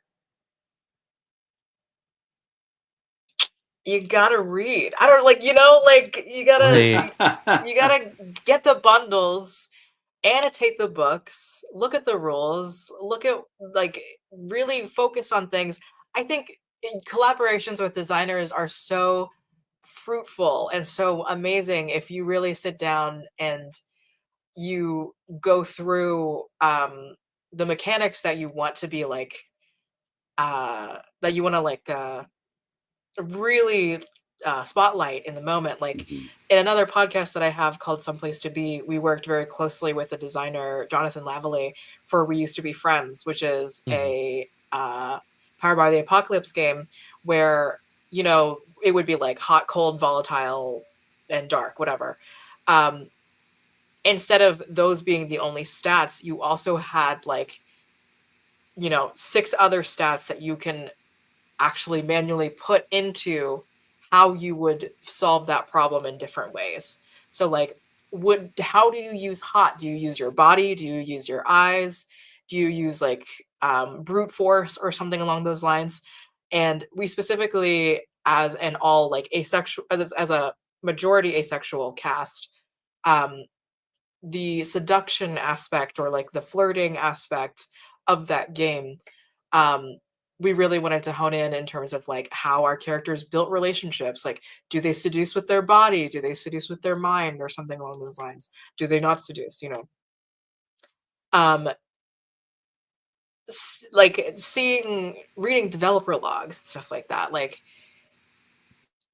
gotta read. I don't like, you know, like you gotta get the bundles, annotate the books, look at the rules, look at, like, really focus on things. I think collaborations with designers are so fruitful and so amazing if you really sit down and you go through the mechanics that you want to be like that you want to like really spotlight in the moment. Like in another podcast that I have called Someplace to Be, we worked very closely with the designer Jonathan Lavallee for We Used to Be Friends, which is a Powered by the Apocalypse game where, you know, it would be like hot, cold, volatile, and dark, whatever. Instead of those being the only stats, you also had like, you know, 6 other stats that you can actually manually put into how you would solve that problem in different ways. So like, how do you use hot? Do you use your body? Do you use your eyes? Do you use like brute force or something along those lines? And we specifically, as an all like asexual, as a majority asexual cast, the seduction aspect or like the flirting aspect of that game we really wanted to hone in terms of like how our characters built relationships. Like, do they seduce with their body? Do they seduce with their mind, or something along those lines? Do they not seduce? Um, like reading developer logs and stuff like that. Like,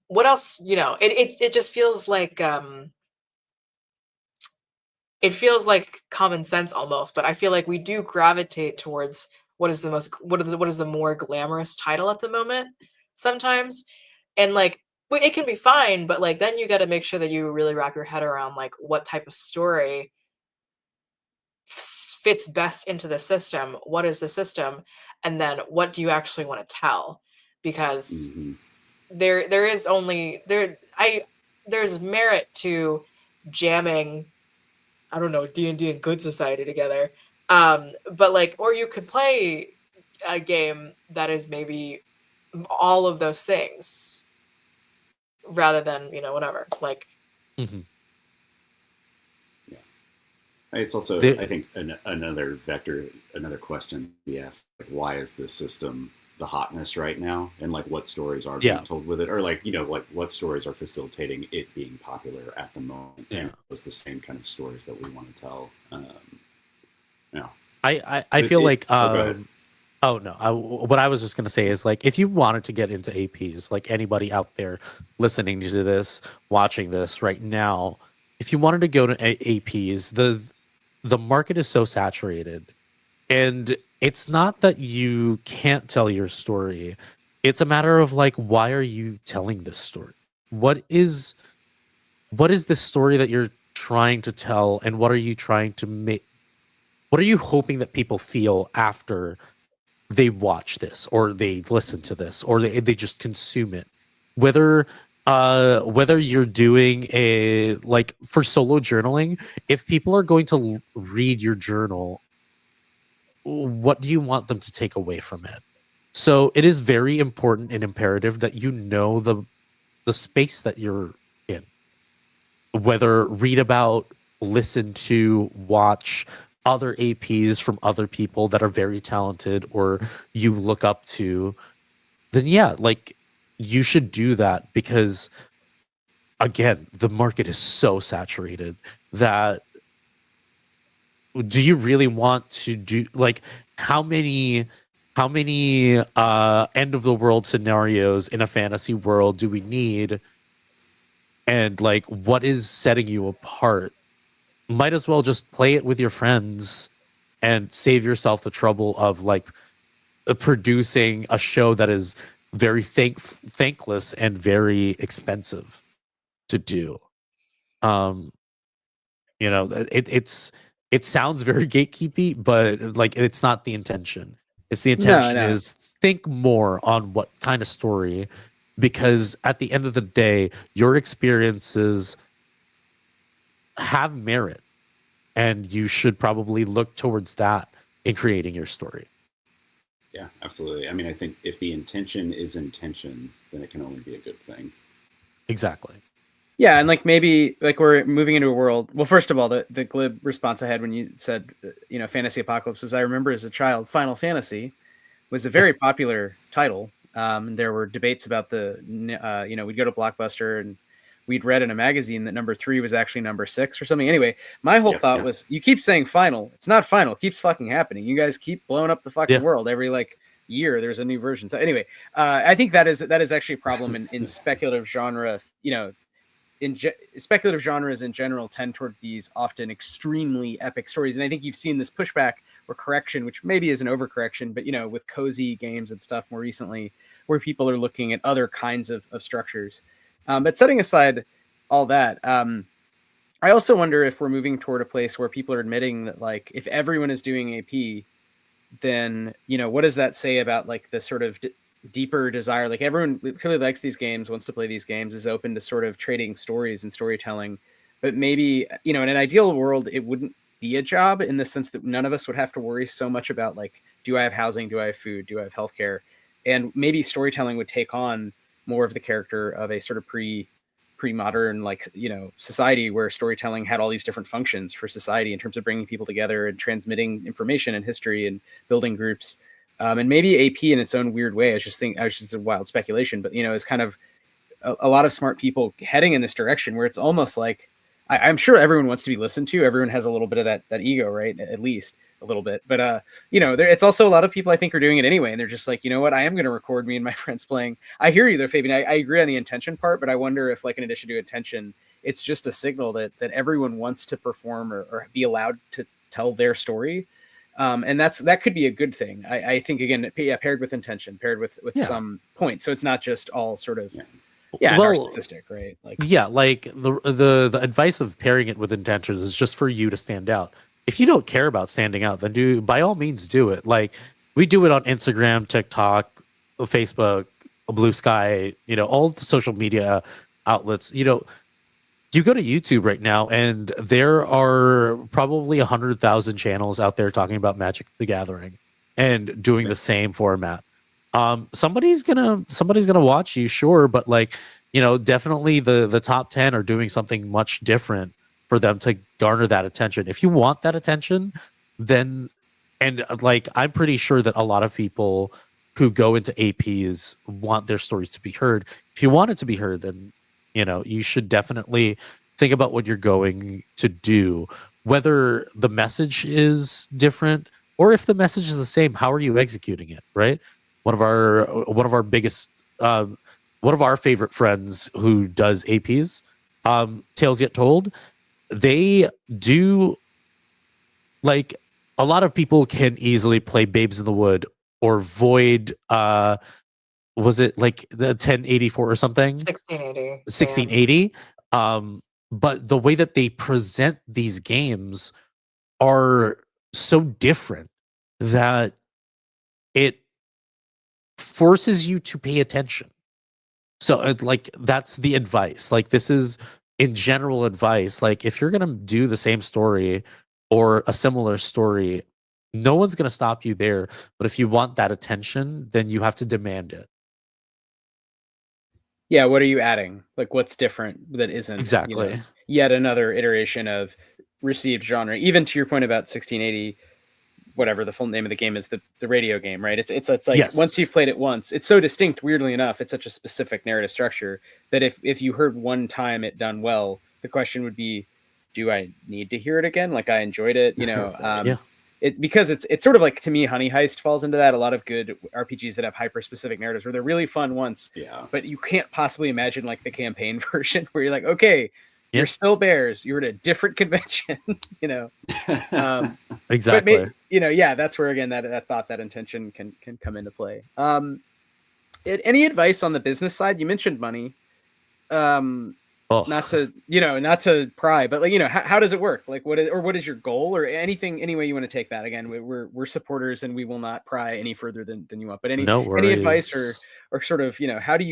what else? It just feels like it feels like common sense almost, but I feel like we do gravitate towards what is the more glamorous title at the moment sometimes. And like, it can be fine, but like then you got to make sure that you really wrap your head around like what type of story fits best into the system. What is the system? And then what do you actually want to tell? Because there's merit to jamming, I don't know, D&D and Good Society together. But like, or you could play a game that is maybe all of those things rather than, whatever. Like, yeah. It's also, I think, another question we ask, like, why is this system the hotness right now, and like what stories are being told with it, or like like what stories are facilitating it being popular at the moment, and it's the same kind of stories that we want to tell. I feel like what I was just gonna say is, like, if you wanted to get into APs, like anybody out there listening to this, watching this right now, if you wanted to go to APs, the market is so saturated, and it's not that you can't tell your story. It's a matter of like, why are you telling this story? What is this story that you're trying to tell, and what are you trying to make? What are you hoping that people feel after they watch this, or they listen to this, or they just consume it? Whether you're doing a, like, for solo journaling, if people are going to read your journal, what do you want them to take away from it? So it is very important and imperative that you know the space that you're in. Whether read about, listen to, watch other APs from other people that are very talented or you look up to, then like, you should do that, because again, the market is so saturated that, do you really want to do, like, how many end of the world scenarios in a fantasy world do we need? And like, what is setting you apart? Might as well just play it with your friends and save yourself the trouble of like producing a show that is very thankless and very expensive to do. It sounds very gatekeepy, but like, it's not the intention. It's the intention is think more on what kind of story, because at the end of the day, your experiences have merit, and you should probably look towards that in creating your story. Yeah, absolutely. I mean, I think if the intention is intention, then it can only be a good thing. Exactly. Yeah, and like, maybe like we're moving into a world. Well, first of all, the glib response I had when you said, Fantasy Apocalypse, was, I remember as a child, Final Fantasy was a very popular title. There were debates about we'd go to Blockbuster and we'd read in a magazine that number 3 was actually number 6 or something. Anyway, my whole thought was, you keep saying final. It's not final. It keeps fucking happening. You guys keep blowing up the fucking world every like year. There's a new version. So anyway, I think that is actually a problem in speculative genre. Speculative genres in general tend toward these often extremely epic stories, and I think you've seen this pushback or correction, which maybe is an overcorrection, but with cozy games and stuff more recently, where people are looking at other kinds of structures. But setting aside all that, I also wonder if we're moving toward a place where people are admitting that, like, if everyone is doing AP, then what does that say about like the sort of deeper desire? Like, everyone clearly likes these games, wants to play these games, is open to sort of trading stories and storytelling, but maybe in an ideal world it wouldn't be a job, in the sense that none of us would have to worry so much about, like, do I have housing, do I have food, do I have healthcare, and maybe storytelling would take on more of the character of a sort of pre-modern, like, society, where storytelling had all these different functions for society in terms of bringing people together and transmitting information and history and building groups. And maybe AP in its own weird way, I was just a wild speculation, but is kind of a lot of smart people heading in this direction where it's almost like I'm sure everyone wants to be listened to. Everyone has a little bit of that ego, right? At least a little bit. But it's also a lot of people I think are doing it anyway, and they're just like, you know what, I am going to record me and my friends playing. I hear you there, Fabian. I agree on the intention part, but I wonder if, like, in addition to intention, it's just a signal that everyone wants to perform or be allowed to tell their story. And that could be a good thing. I think, again, paired with intention, paired with some point. So it's not just all sort of narcissistic, right? Like, like the advice of pairing it with intention is just for you to stand out. If you don't care about standing out, then by all means do it. Like, we do it on Instagram, TikTok, Facebook, Blue Sky, all the social media outlets. You go to YouTube right now, and there are probably 100,000 channels out there talking about Magic the Gathering and doing the same format. Somebody's gonna watch you, sure, but definitely the top 10 are doing something much different for them to garner that attention. If you want that attention, then I'm pretty sure that a lot of people who go into APs want their stories to be heard. If you want it to be heard, then you should definitely think about what you're going to do, whether the message is different or if the message is the same. How are you executing it, right? One of our biggest, one of our favorite friends who does APs, Tales Yet Told, they do, a lot of people can easily play Babes in the Wood or Void. Was it like the 1084 or something? 1680. But the way that they present these games are so different that it forces you to pay attention. So that's the advice. This is in general advice. If you're gonna do the same story or a similar story, no one's gonna stop you there. But if you want that attention, then you have to demand it. Yeah, what are you adding? What's different that isn't exactly yet another iteration of received genre? Even to your point about 1680, whatever the full name of the game is, the radio game, right? It's like, yes, once you've played it once, it's so distinct, weirdly enough, it's such a specific narrative structure that if you heard one time it done well, the question would be, do I need to hear it again? I enjoyed it, yeah. It's because it's sort of like, to me, Honey Heist falls into that. A lot of good RPGs that have hyper specific narratives where they're really fun once, but you can't possibly imagine the campaign version where you're like, okay, you're still bears, you're at a different convention. Exactly. But that's where, again, that thought, that intention can come into play. Any advice on the business side? You mentioned money. Not to pry, but how does it work? What is your goal, or any way you want to take that? Again, we're supporters, and we will not pry any further than you want. But any advice or sort of, how did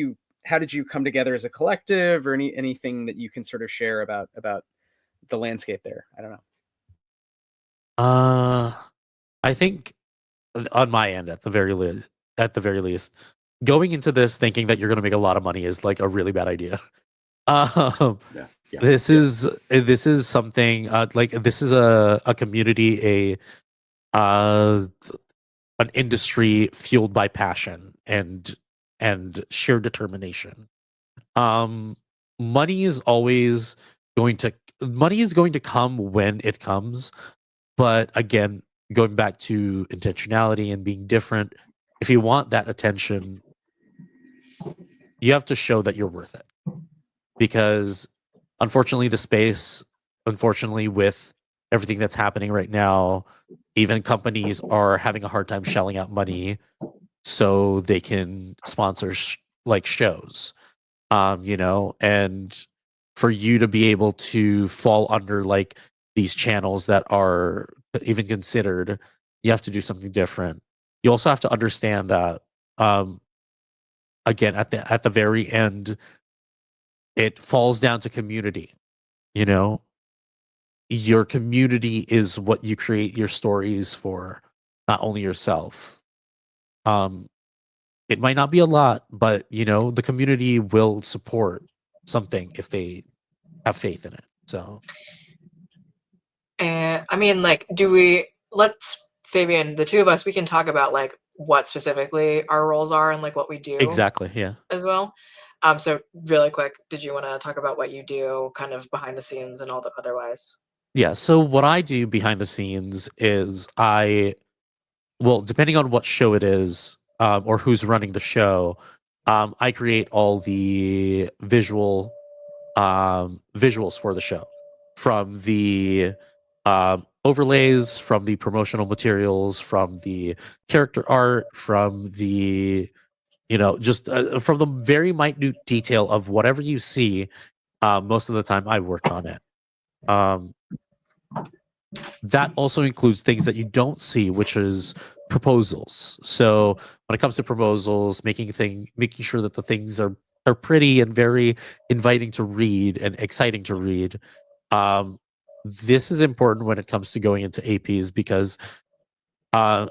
you come together as a collective, or anything that you can sort of share about the landscape there? I don't know. I think on my end, at the very least, going into this thinking that you're going to make a lot of money is a really bad idea. This is something this is a community, an industry fueled by passion and sheer determination. Money is going to come when it comes, but again, going back to intentionality and being different, if you want that attention, you have to show that you're worth it. Because unfortunately, with everything that's happening right now, even companies are having a hard time shelling out money so they can sponsor shows, and for you to be able to fall under these channels that are even considered, you have to do something different. You also have to understand that, again, at the very end, it falls down to community. Your community is what you create your stories for, not only yourself. It might not be a lot, but the community will support something if they have faith in it. So, and I mean, Fabian, the two of us, we can talk about what specifically our roles are and like what we do Exactly. Yeah. as well. So really quick, did you want to talk about what you do kind of behind the scenes and all the otherwise? Yeah. So what I do behind the scenes is depending on what show it is, or who's running the show, I create all the visuals for the show, from the overlays, from the promotional materials, from the character art, from the just from the very minute detail of whatever you see. Most of the time, I worked on it. Um, that also includes things that you don't see, which is proposals. So when it comes to proposals, making sure that the things are pretty and very inviting to read and exciting to read. This is important when it comes to going into APs, because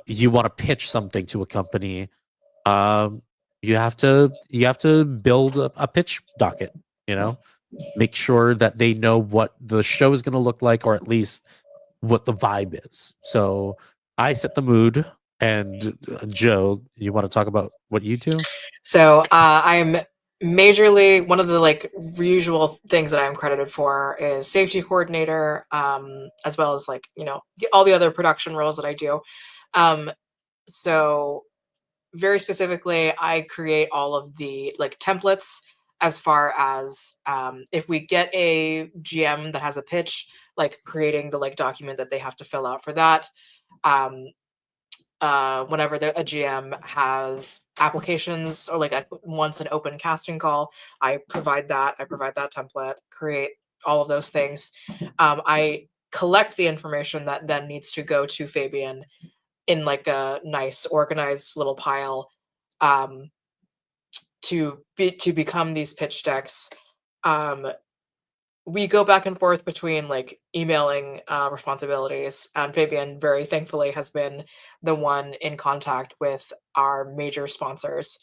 you want to pitch something to a company. You have to build a pitch docket. Make sure that they know what the show is going to look like, or at least what the vibe is. So I set the mood. And Joe, you want to talk about what you do? So I'm majorly, one of the like usual things that I'm credited for is safety coordinator, as well as like all the other production roles that I do. So very specifically, I create all of the like templates, as far as if we get a GM that has a pitch, like creating the like document that they have to fill out for that. Whenever a GM has applications or like wants an open casting call, I provide that template, create all of those things. I collect the information that then needs to go to Fabian in like a nice organized little pile, to become these pitch decks. We go back and forth between like emailing responsibilities. Fabian very thankfully has been the one in contact with our major sponsors.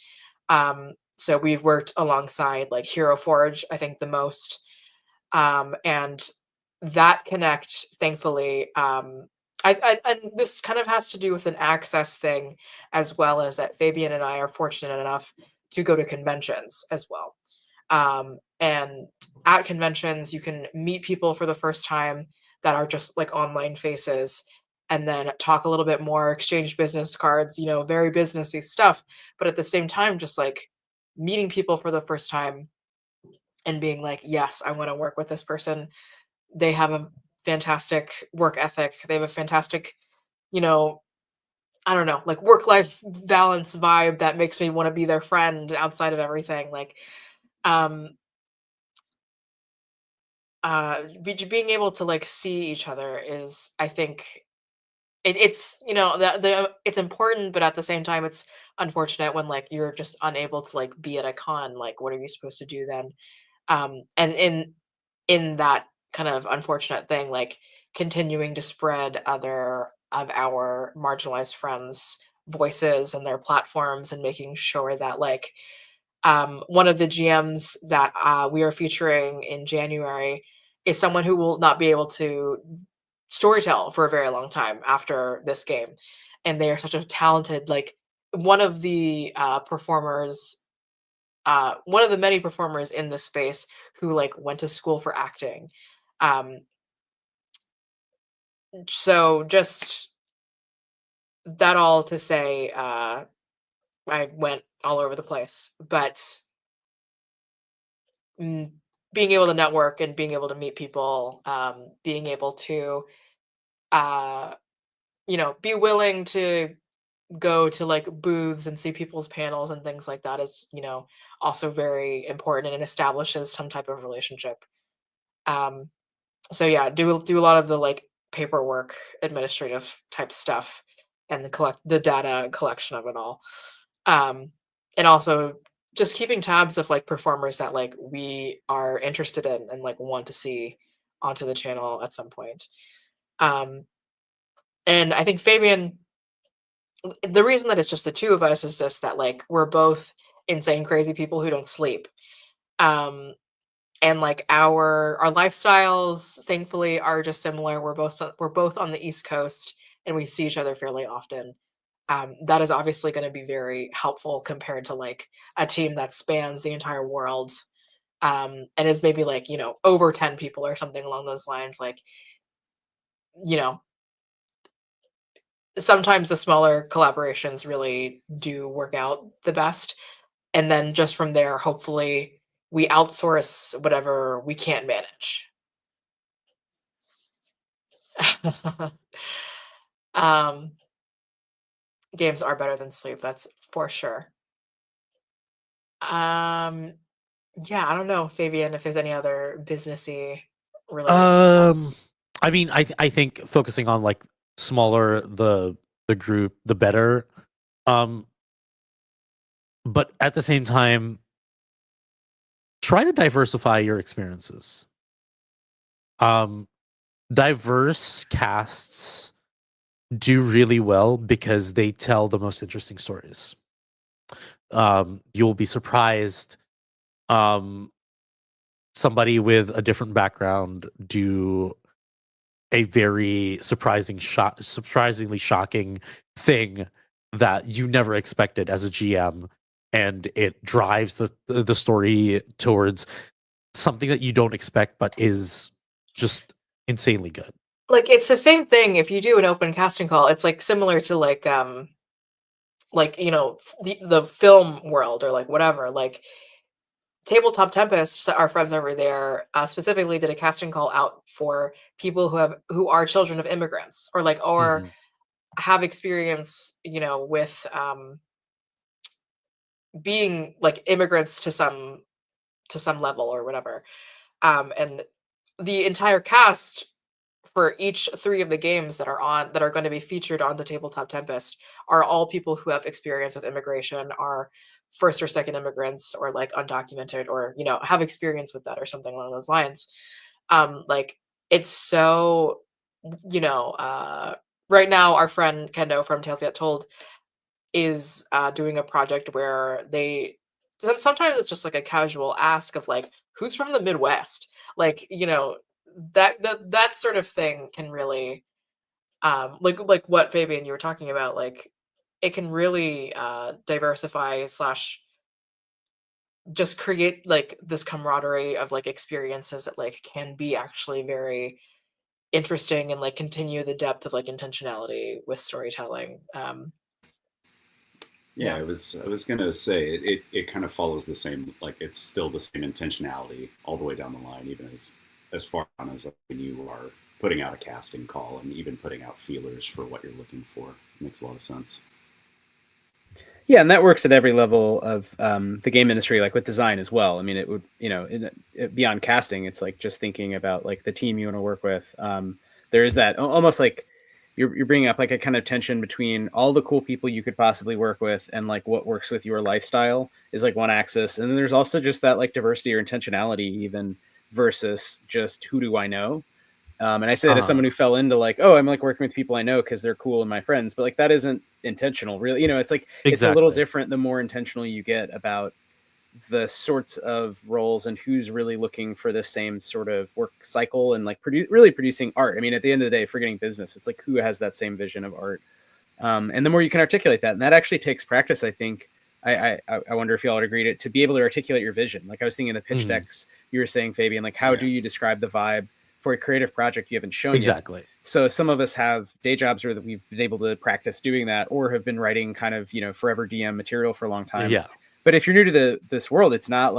So we've worked alongside like Hero Forge, I think the most, and that connect, thankfully. And this kind of has to do with an access thing, as well as that Fabian and I are fortunate enough to go to conventions as well. And at conventions, you can meet people for the first time that are just like online faces, and then talk a little bit more, exchange business cards, very businessy stuff. But at the same time, just like meeting people for the first time and being like, yes, I want to work with this person. They have a fantastic work ethic. They have a fantastic, I don't know, like work-life balance vibe that makes me want to be their friend outside of everything. Like, being able to like see each other is, I think, it's it's important, but at the same time, it's unfortunate when like you're just unable to like be at a con. Like, what are you supposed to do then? And in that kind of unfortunate thing, like continuing to spread other of our marginalized friends' voices and their platforms, and making sure that like one of the GMs that we are featuring in January is someone who will not be able to storytell for a very long time after this game. And they are such a talented, like one of the performers, one of the many performers in this space who like went to school for acting. So just that all to say, I went all over the place, but being able to network and being able to meet people, being able to, uh, be willing to go to like booths and see people's panels and things like that is, also very important, and establishes some type of relationship. Um, so yeah, do a lot of the like paperwork, administrative type stuff, and the data collection of it all. And also just keeping tabs of like performers that like we are interested in and like want to see onto the channel at some point. Um, and I think Fabian, the reason that it's just the two of us is just that like we're both insane crazy people who don't sleep. Um, and like our lifestyles thankfully are just similar. We're both on the East Coast, and we see each other fairly often. that is obviously going to be very helpful compared to like a team that spans the entire world, and is maybe like, over 10 people or something along those lines. Like, you know, sometimes the smaller collaborations really do work out the best. And then just from there, hopefully we outsource whatever we can't manage. um, Games are better than sleep, that's for sure. Yeah, I don't know, Fabian, if there's any other businessy related stuff. I mean, I think focusing on like smaller the group, the better. But at the same time, try to diversify your experiences. Diverse casts do really well because they tell the most interesting stories. You'll be surprised. Somebody with a different background do a very surprisingly shocking thing that you never expected as a GM, and it drives the story towards something that you don't expect, but is just insanely good. Like, it's the same thing if you do an open casting call. It's like similar to like the film world or like whatever. Like Tabletop Tempest, our friends over there, specifically did a casting call out for people who are children of immigrants, or like, or have experience, with being like immigrants to some level or whatever. And the entire cast for each 3 of the games that are going to be featured on the Tabletop Tempest are all people who have experience with immigration, are first or second immigrants, or like undocumented, or have experience with that or something along those lines. Like, it's so, right now our friend Kendo from Tales Yet Told is doing a project where sometimes it's just like a casual ask of like, who's from the Midwest, like, that sort of thing can really, like what Fabian you were talking about, like it can really diversify / just create like this camaraderie of like experiences that like can be actually very interesting, and like continue the depth of like intentionality with storytelling. Yeah, I was gonna say it kind of follows the same, like it's still the same intentionality all the way down the line, even as far on as when you are putting out a casting call and even putting out feelers for what you're looking for. It makes a lot of sense. Yeah, and that works at every level of the game industry, like with design as well. I mean, it would, beyond casting, it's like just thinking about like the team you want to work with. There is that almost like you're bringing up like a kind of tension between all the cool people you could possibly work with and like what works with your lifestyle is like one axis. And then there's also just that like diversity or intentionality even versus just who do I know? And I say that as someone who fell into like, oh, I'm like working with people I know because they're cool and my friends, but like that isn't intentional, really. It's like It's a little different the more intentional you get about the sorts of roles and who's really looking for the same sort of work cycle and like really producing art. I mean, at the end of the day, forgetting business, it's like who has that same vision of art. And the more you can articulate that, and that actually takes practice, I think. I wonder if y'all would agree to be able to articulate your vision. Like I was thinking the pitch decks you were saying, Fabian, like how do you describe the vibe for a creative project you haven't shown yet? So some of us have day jobs where that we've been able to practice doing that, or have been writing kind of, forever DM material for a long time. Yeah. But if you're new to this world, it's not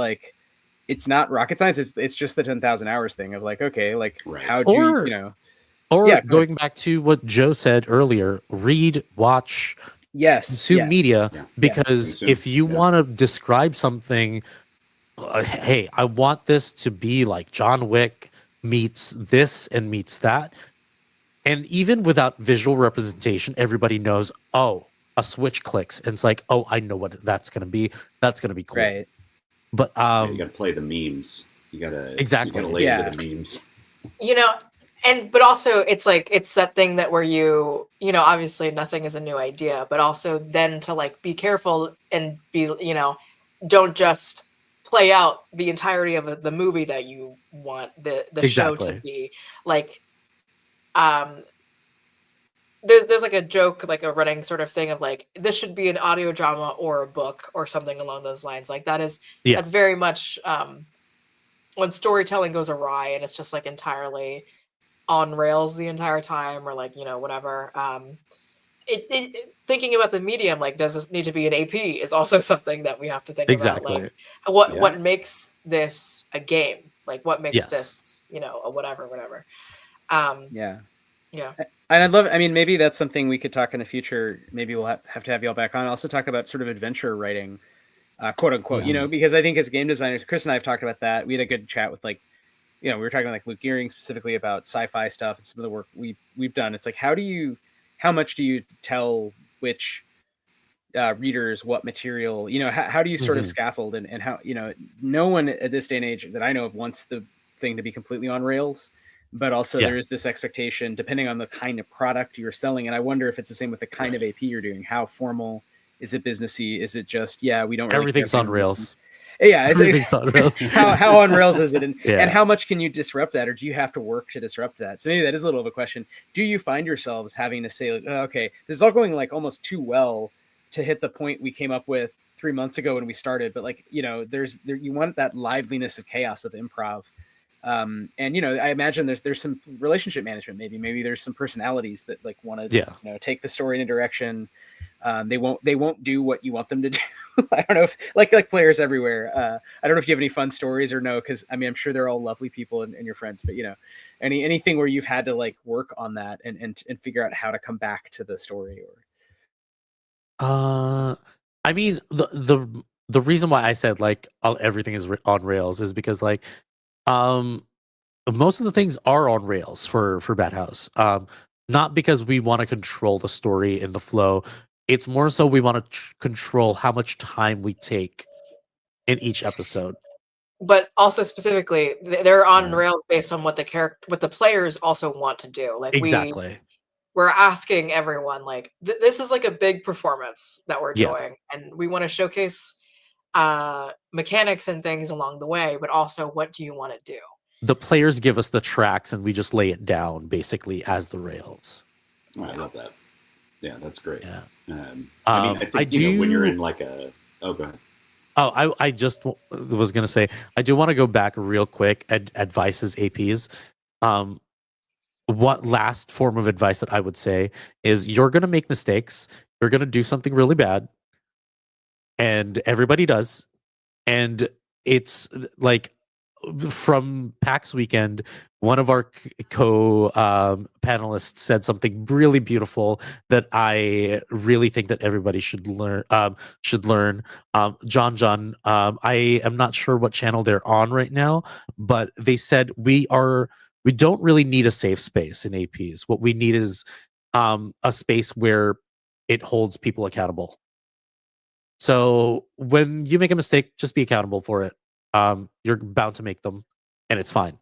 rocket science. It's just the 10,000 hours thing of like, okay, like how do you going back to what Joe said earlier, read, watch, consume media, because if you want to describe something, hey, I want this to be like John Wick meets this and meets that. And even without visual representation, everybody knows, oh, a switch clicks. And it's like, oh, I know what that's going to be. That's going to be cool. Right. But you got to play the memes. You got to lay into the memes. But also it's like, it's that thing that where obviously nothing is a new idea, but also then to like be careful and be, don't just play out the entirety of the movie that you want the show to be like. there's like a joke, like a running sort of thing of like, this should be an audio drama or a book or something along those lines. Like that's very much when storytelling goes awry and it's just like entirely on rails the entire time, or like, whatever. Thinking about the medium, like, does this need to be an AP is also something that we have to think about. Like, what makes this a game? Like, what makes this, a whatever. Yeah. Yeah. And I'd love, I mean, maybe that's something we could talk in the future. Maybe we'll have to have y'all back on. Also talk about sort of adventure writing, quote unquote, because I think as game designers, Chris and I have talked about that. We had a good chat with like, we were talking like Luke Gearing specifically about sci-fi stuff and some of the work we've done. It's like, how much do you tell which readers what material, how do you sort of scaffold and how, no one at this day and age that I know of wants the thing to be completely on rails, but also there is this expectation depending on the kind of product you're selling. And I wonder if it's the same with the kind of AP you're doing. How formal is it? Businessy? Is it just, we don't really everything's on rails. Yeah, everything's on rails. how on rails is it? And how much can you disrupt that, or do you have to work to disrupt that? So maybe that is a little of a question. Do you find yourselves having to say, like, okay, this is all going like almost too well to hit the point we came up with 3 months ago when we started, but like, you want that liveliness of chaos of improv. And I imagine there's some relationship management, maybe there's some personalities that like want to take the story in a direction. They won't do what you want them to do. I don't know if like players everywhere. I don't know if you have any fun stories or no, because I mean I'm sure they're all lovely people and your friends, but anything where you've had to like work on that and figure out how to come back to the story. Or I mean the reason why I said like everything is on rails is because like most of the things are on rails for Bad House. Not because we want to control the story and the flow. It's more so we want to control how much time we take in each episode. But also specifically, they're on rails based on what the players also want to do. Like exactly. We're asking everyone like this is like a big performance that we're doing, and we want to showcase mechanics and things along the way, but also what do you want to do? The players give us the tracks and we just lay it down basically as the rails. Oh, I love that. Yeah, that's great. Yeah. I mean, I think when you're in like go ahead. Oh, I just was going to say, I do want to go back real quick at advices APs. What last form of advice that I would say is you're going to make mistakes. You're going to do something really bad. And everybody does. And it's like from PAX weekend, one of our panelists said something really beautiful that I really think that everybody should learn. John, I am not sure what channel they're on right now, but they said we don't really need a safe space in APs. What we need is a space where it holds people accountable. So when you make a mistake, just be accountable for it. You're bound to make them, and it's fine.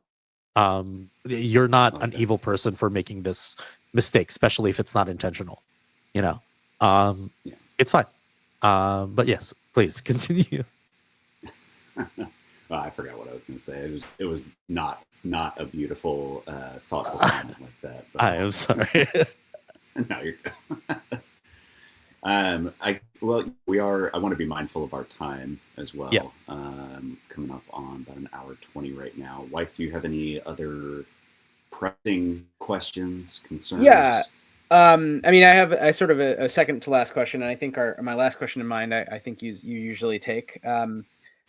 You're not an evil person for making this mistake, especially if it's not intentional. It's fine. But yes, please continue. Well, I forgot what I was going to say. It was not a beautiful, thoughtful comment like that. But I am sorry. No, you're I want to be mindful of our time as well. Yeah. Coming up on about an hour 20 right now. Wythe, do you have any other pressing questions, concerns? Yeah. I mean, I have sort of a second to last question, and I think my last question in mind, I think you usually take. But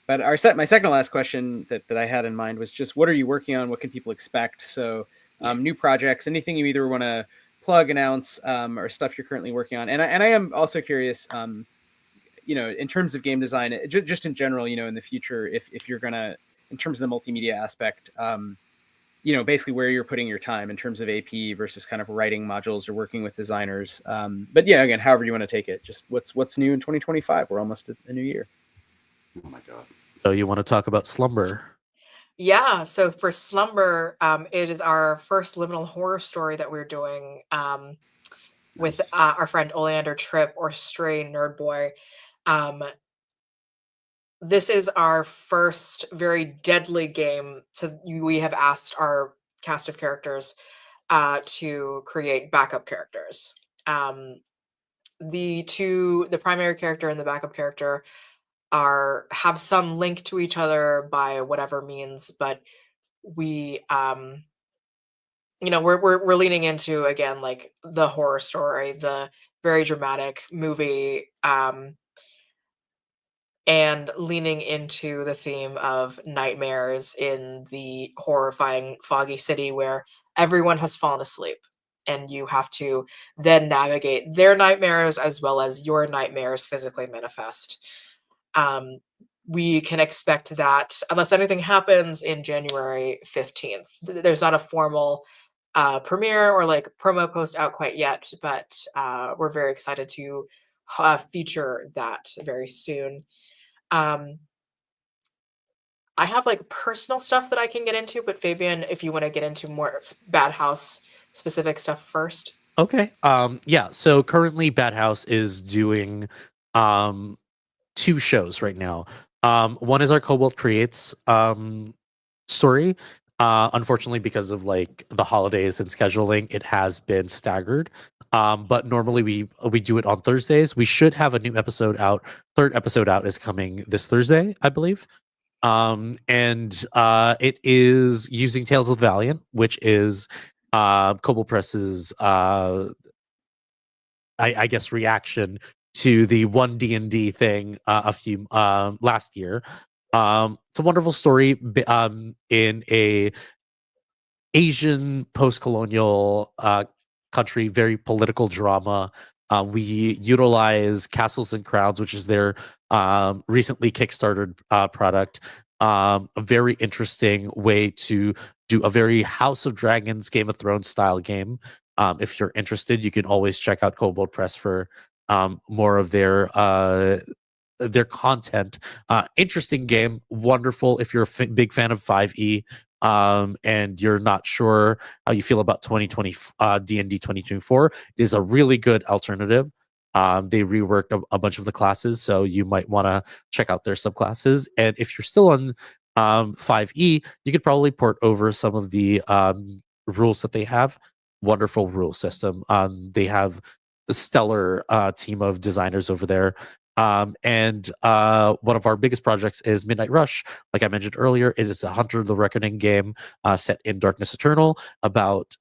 my second to last question that I had in mind was just, what are you working on? What can people expect? So new projects, anything you either want to plug, announce, or stuff you're currently working on. And I am also curious, in terms of game design, just in general, in the future, if you're going to, in terms of the multimedia aspect, basically where you're putting your time in terms of AP versus kind of writing modules or working with designers. But yeah, again, however you want to take it, just what's new in 2025. We're almost at a new year. Oh my God. So you want to talk about Slumber? Yeah, so for Slumber, it is our first liminal horror story that we're doing with our friend Oleander Tripp, or Stray Nerd Boy. This is our first very deadly game. So we have asked our cast of characters to create backup characters. The primary character and the backup character have some link to each other by whatever means, but we we're leaning into, again, like the horror story, the very dramatic movie, and leaning into the theme of nightmares in the horrifying foggy city where everyone has fallen asleep and you have to then navigate their nightmares as well as your nightmares physically manifest. We can expect that, unless anything happens, in January 15th. There's not a formal premiere or like promo post out quite yet, but we're very excited to feature that very soon. I have like personal stuff that I can get into, but Fabian, if you want to get into more Bad House specific stuff first. Okay. Yeah. So currently, Bad House is doing 2 shows right now. One is our Cobalt Creates story. Unfortunately, because of like the holidays and scheduling, it has been staggered. But normally we do it on Thursdays. We should have a new episode out. 3rd episode out is coming this Thursday, I believe. And it is using Tales of the Valiant, which is Cobalt Press's I guess reaction to the one D&D thing a few last year. It's a wonderful story in a Asian post-colonial country, very political drama. We utilize Castles and Crowns, which is their recently kickstarted product. A very interesting way to do a very House of Dragons, Game of Thrones style game. If you're interested, you can always check out Kobold Press for more of their content. Interesting game, wonderful if you're a big fan of 5e and you're not sure how you feel about 2020 D&D 2024. It is a really good alternative. They reworked a bunch of the classes, so you might want to check out their subclasses. And if you're still on 5e, you could probably port over some of the rules that they have. Wonderful rule system. They have a stellar team of designers over there. And one of our biggest projects is Midnight Rush. Like I mentioned earlier, it is a Hunter of the Reckoning game set in Darkness Eternal about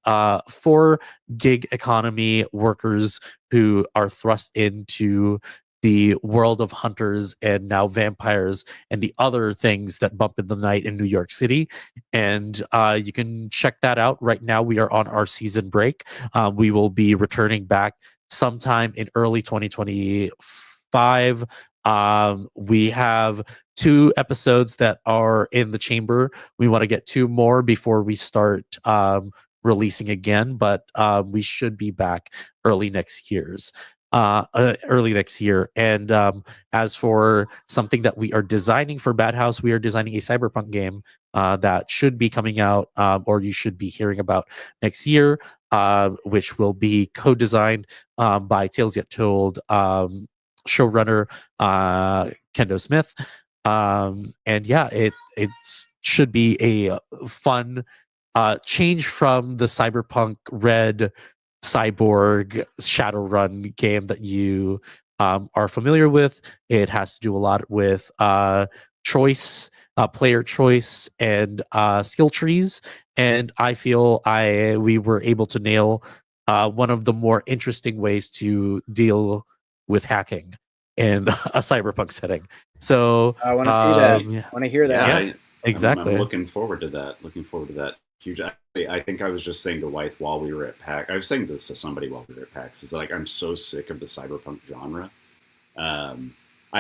4 gig economy workers who are thrust into the world of hunters and now vampires and the other things that bump in the night in New York City. And you can check that out. Right now, we are on our season break. We will be returning back sometime in early 2025. We have 2 episodes that are in the chamber. We want to get 2 more before we start releasing again, but we should be back early next year. And as for something that we are designing for Bad House, we are designing a cyberpunk game that should be coming out, or you should be hearing about next year, which will be co-designed by Tales Yet Told showrunner Kendo Smith. And yeah, it should be a fun change from the cyberpunk red cyborg Shadowrun game that you are familiar with. It has to do a lot with choice, player choice, and skill trees. And I feel we were able to nail one of the more interesting ways to deal with hacking in a cyberpunk setting. So I want to see that. I want to hear that. Yeah, exactly. I'm looking forward to that. Huge. I think I was just saying to Wythe while we were at PAX. I was saying this to somebody while we were at PAX. Is like I'm so sick of the cyberpunk genre. I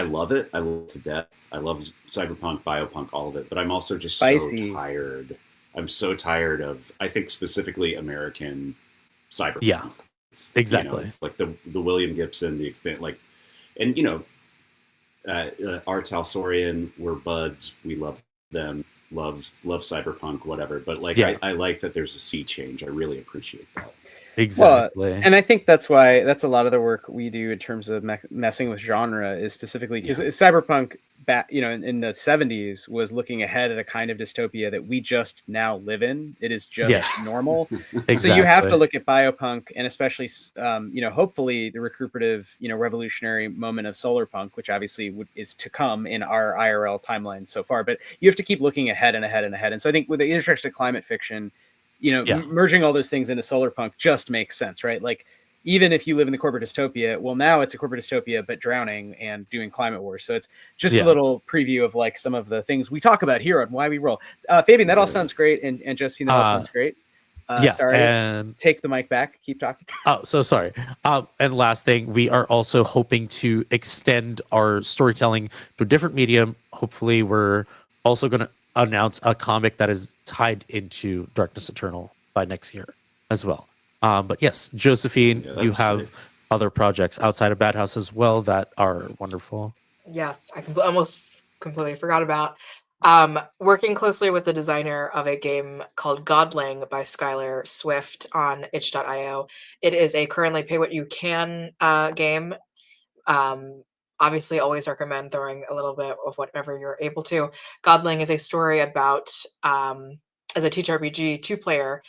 love it. I love it to death. I love cyberpunk, biopunk, all of it. But I'm also just so tired. I'm so tired of, I think specifically American cyberpunk. Yeah, exactly. It's like the William Gibson, the and Art Talsorian, we're buds. We love them. Love cyberpunk, whatever. But I like that there's a sea change. I really appreciate that. Exactly. Well, and I think that's why that's a lot of the work we do in terms of messing with genre is specifically because cyberpunk back, in the 70s was looking ahead at a kind of dystopia that we just now live in. It is just normal. Exactly. So you have to look at biopunk, and especially, hopefully the recuperative, revolutionary moment of solar punk, which obviously is to come in our IRL timeline so far. But you have to keep looking ahead and ahead and ahead. And so I think with the intersection of climate fiction, merging all those things into solar punk just makes sense, right? Like, even if you live in the corporate dystopia, well, now it's a corporate dystopia, but drowning and doing climate wars. So it's just a little preview of like some of the things we talk about here on Why We Roll. Fabian, that all sounds great. And Josephine, that all sounds great. Sorry, and take the mic back. Keep talking. Oh, so sorry. And last thing, we are also hoping to extend our storytelling to a different medium. Hopefully, we're also going to announce a comic that is tied into Darkness Eternal by next year as well. But yes, Josephine, you have sick. Other projects outside of Bad House as well that are wonderful. Yes, I almost completely forgot about. Working closely with the designer of a game called Godling by Skylar Swift on itch.io. It is a currently pay what you can game. Obviously, always recommend throwing a little bit of whatever you're able to. Godling is a story about, as a TTRPG 2-player,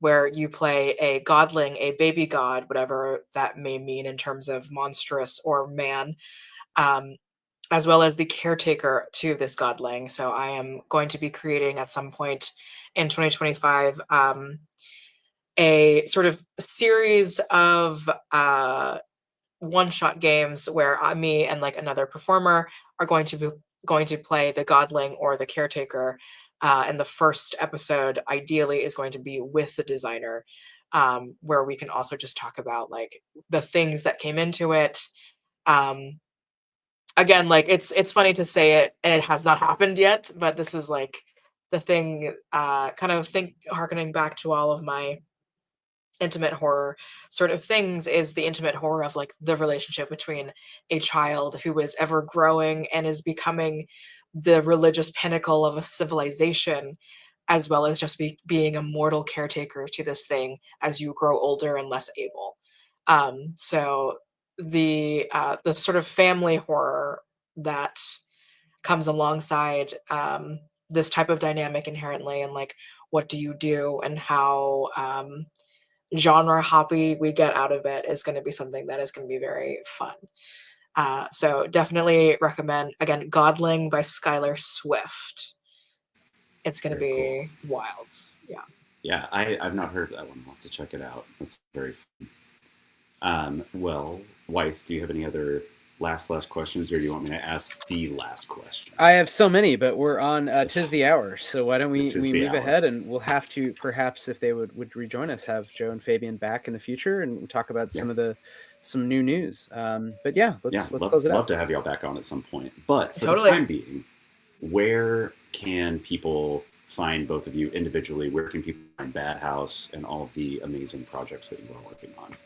where you play a godling, a baby god, whatever that may mean in terms of monstrous or man, as well as the caretaker to this godling. So I am going to be creating at some point in 2025 a sort of series of one-shot games where me and like another performer are going to play the godling or the caretaker. And the first episode ideally is going to be with the designer, where we can also just talk about like the things that came into it. Again, like it's funny to say it and it has not happened yet, but this is like the thing, harkening back to all of my intimate horror sort of things, is the intimate horror of like the relationship between a child who is ever growing and is becoming the religious pinnacle of a civilization, as well as just being a mortal caretaker to this thing as you grow older and less able. So the sort of family horror that comes alongside this type of dynamic inherently, and like what do you do and how genre hoppy we get out of it is going to be something that is going to be very fun. So definitely recommend, again, Godling by Skylar Swift. It's going to be cool. Wild. Yeah. Yeah, I've not heard of that one. I'll have to check it out. That's very fun. Well, Wythe, do you have any other last questions, or do you want me to ask the last question? I have so many, but we're on 'tis the hour, so why don't we move ahead, and we'll have to, perhaps if they would rejoin us, have Joe and Fabian back in the future and talk about some new news. But let's close it out. Love to have y'all back on at some point. But for the time being, where can people find both of you individually? Where can people find Bad House and all of the amazing projects that you are working on?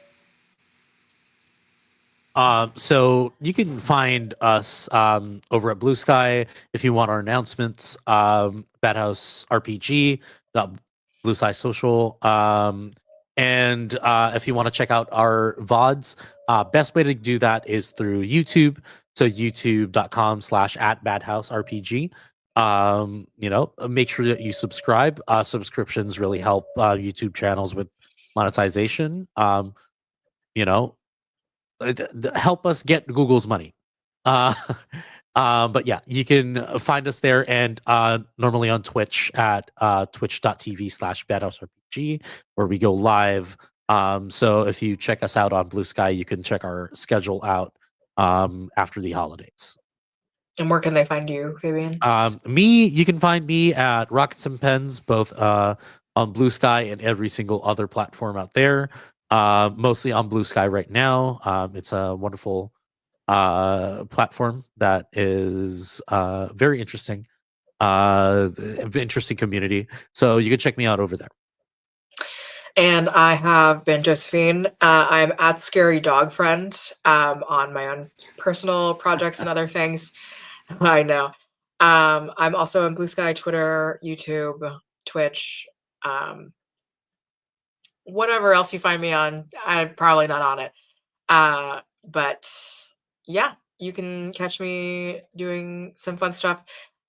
So you can find us over at Blue Sky if you want our announcements. Bad House RPG, Blue Sky Social, and if you want to check out our VODs, best way to do that is through YouTube. So youtube.com/@badhouserpg. Make sure that you subscribe. Subscriptions really help YouTube channels with monetization. Help us get Google's money. But yeah, you can find us there, and normally on Twitch at twitch.tv/badhouserpg, where we go live. So if you check us out on Blue Sky, you can check our schedule out after the holidays. And where can they find you, Fabian? You can find me at Rockets and Pens, both on Blue Sky and every single other platform out there. Mostly on Blue Sky right now. It's a wonderful platform that is very interesting. Interesting community. So you can check me out over there. And I have been Josephine. I'm at Scary Dog Friend on my own personal projects and other things. I know. I'm also on Blue Sky, Twitter, YouTube, Twitch. Whatever else you find me on, I'm probably not on it. But yeah, you can catch me doing some fun stuff.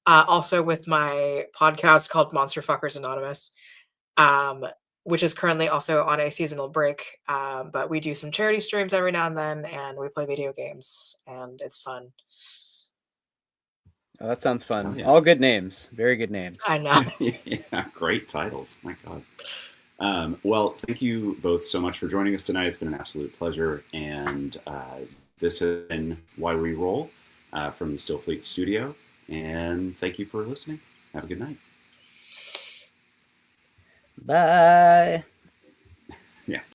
Also with my podcast called Monster Fuckers Anonymous, which is currently also on a seasonal break. But we do some charity streams every now and then, and we play video games, and it's fun. Oh, that sounds fun. Oh, yeah. All good names. Very good names. I know. Yeah, great titles. My God. Well, thank you both so much for joining us tonight. It's been an absolute pleasure. And this has been Why We Roll from the Stillfleet Studio. And thank you for listening. Have a good night. Bye. Yeah.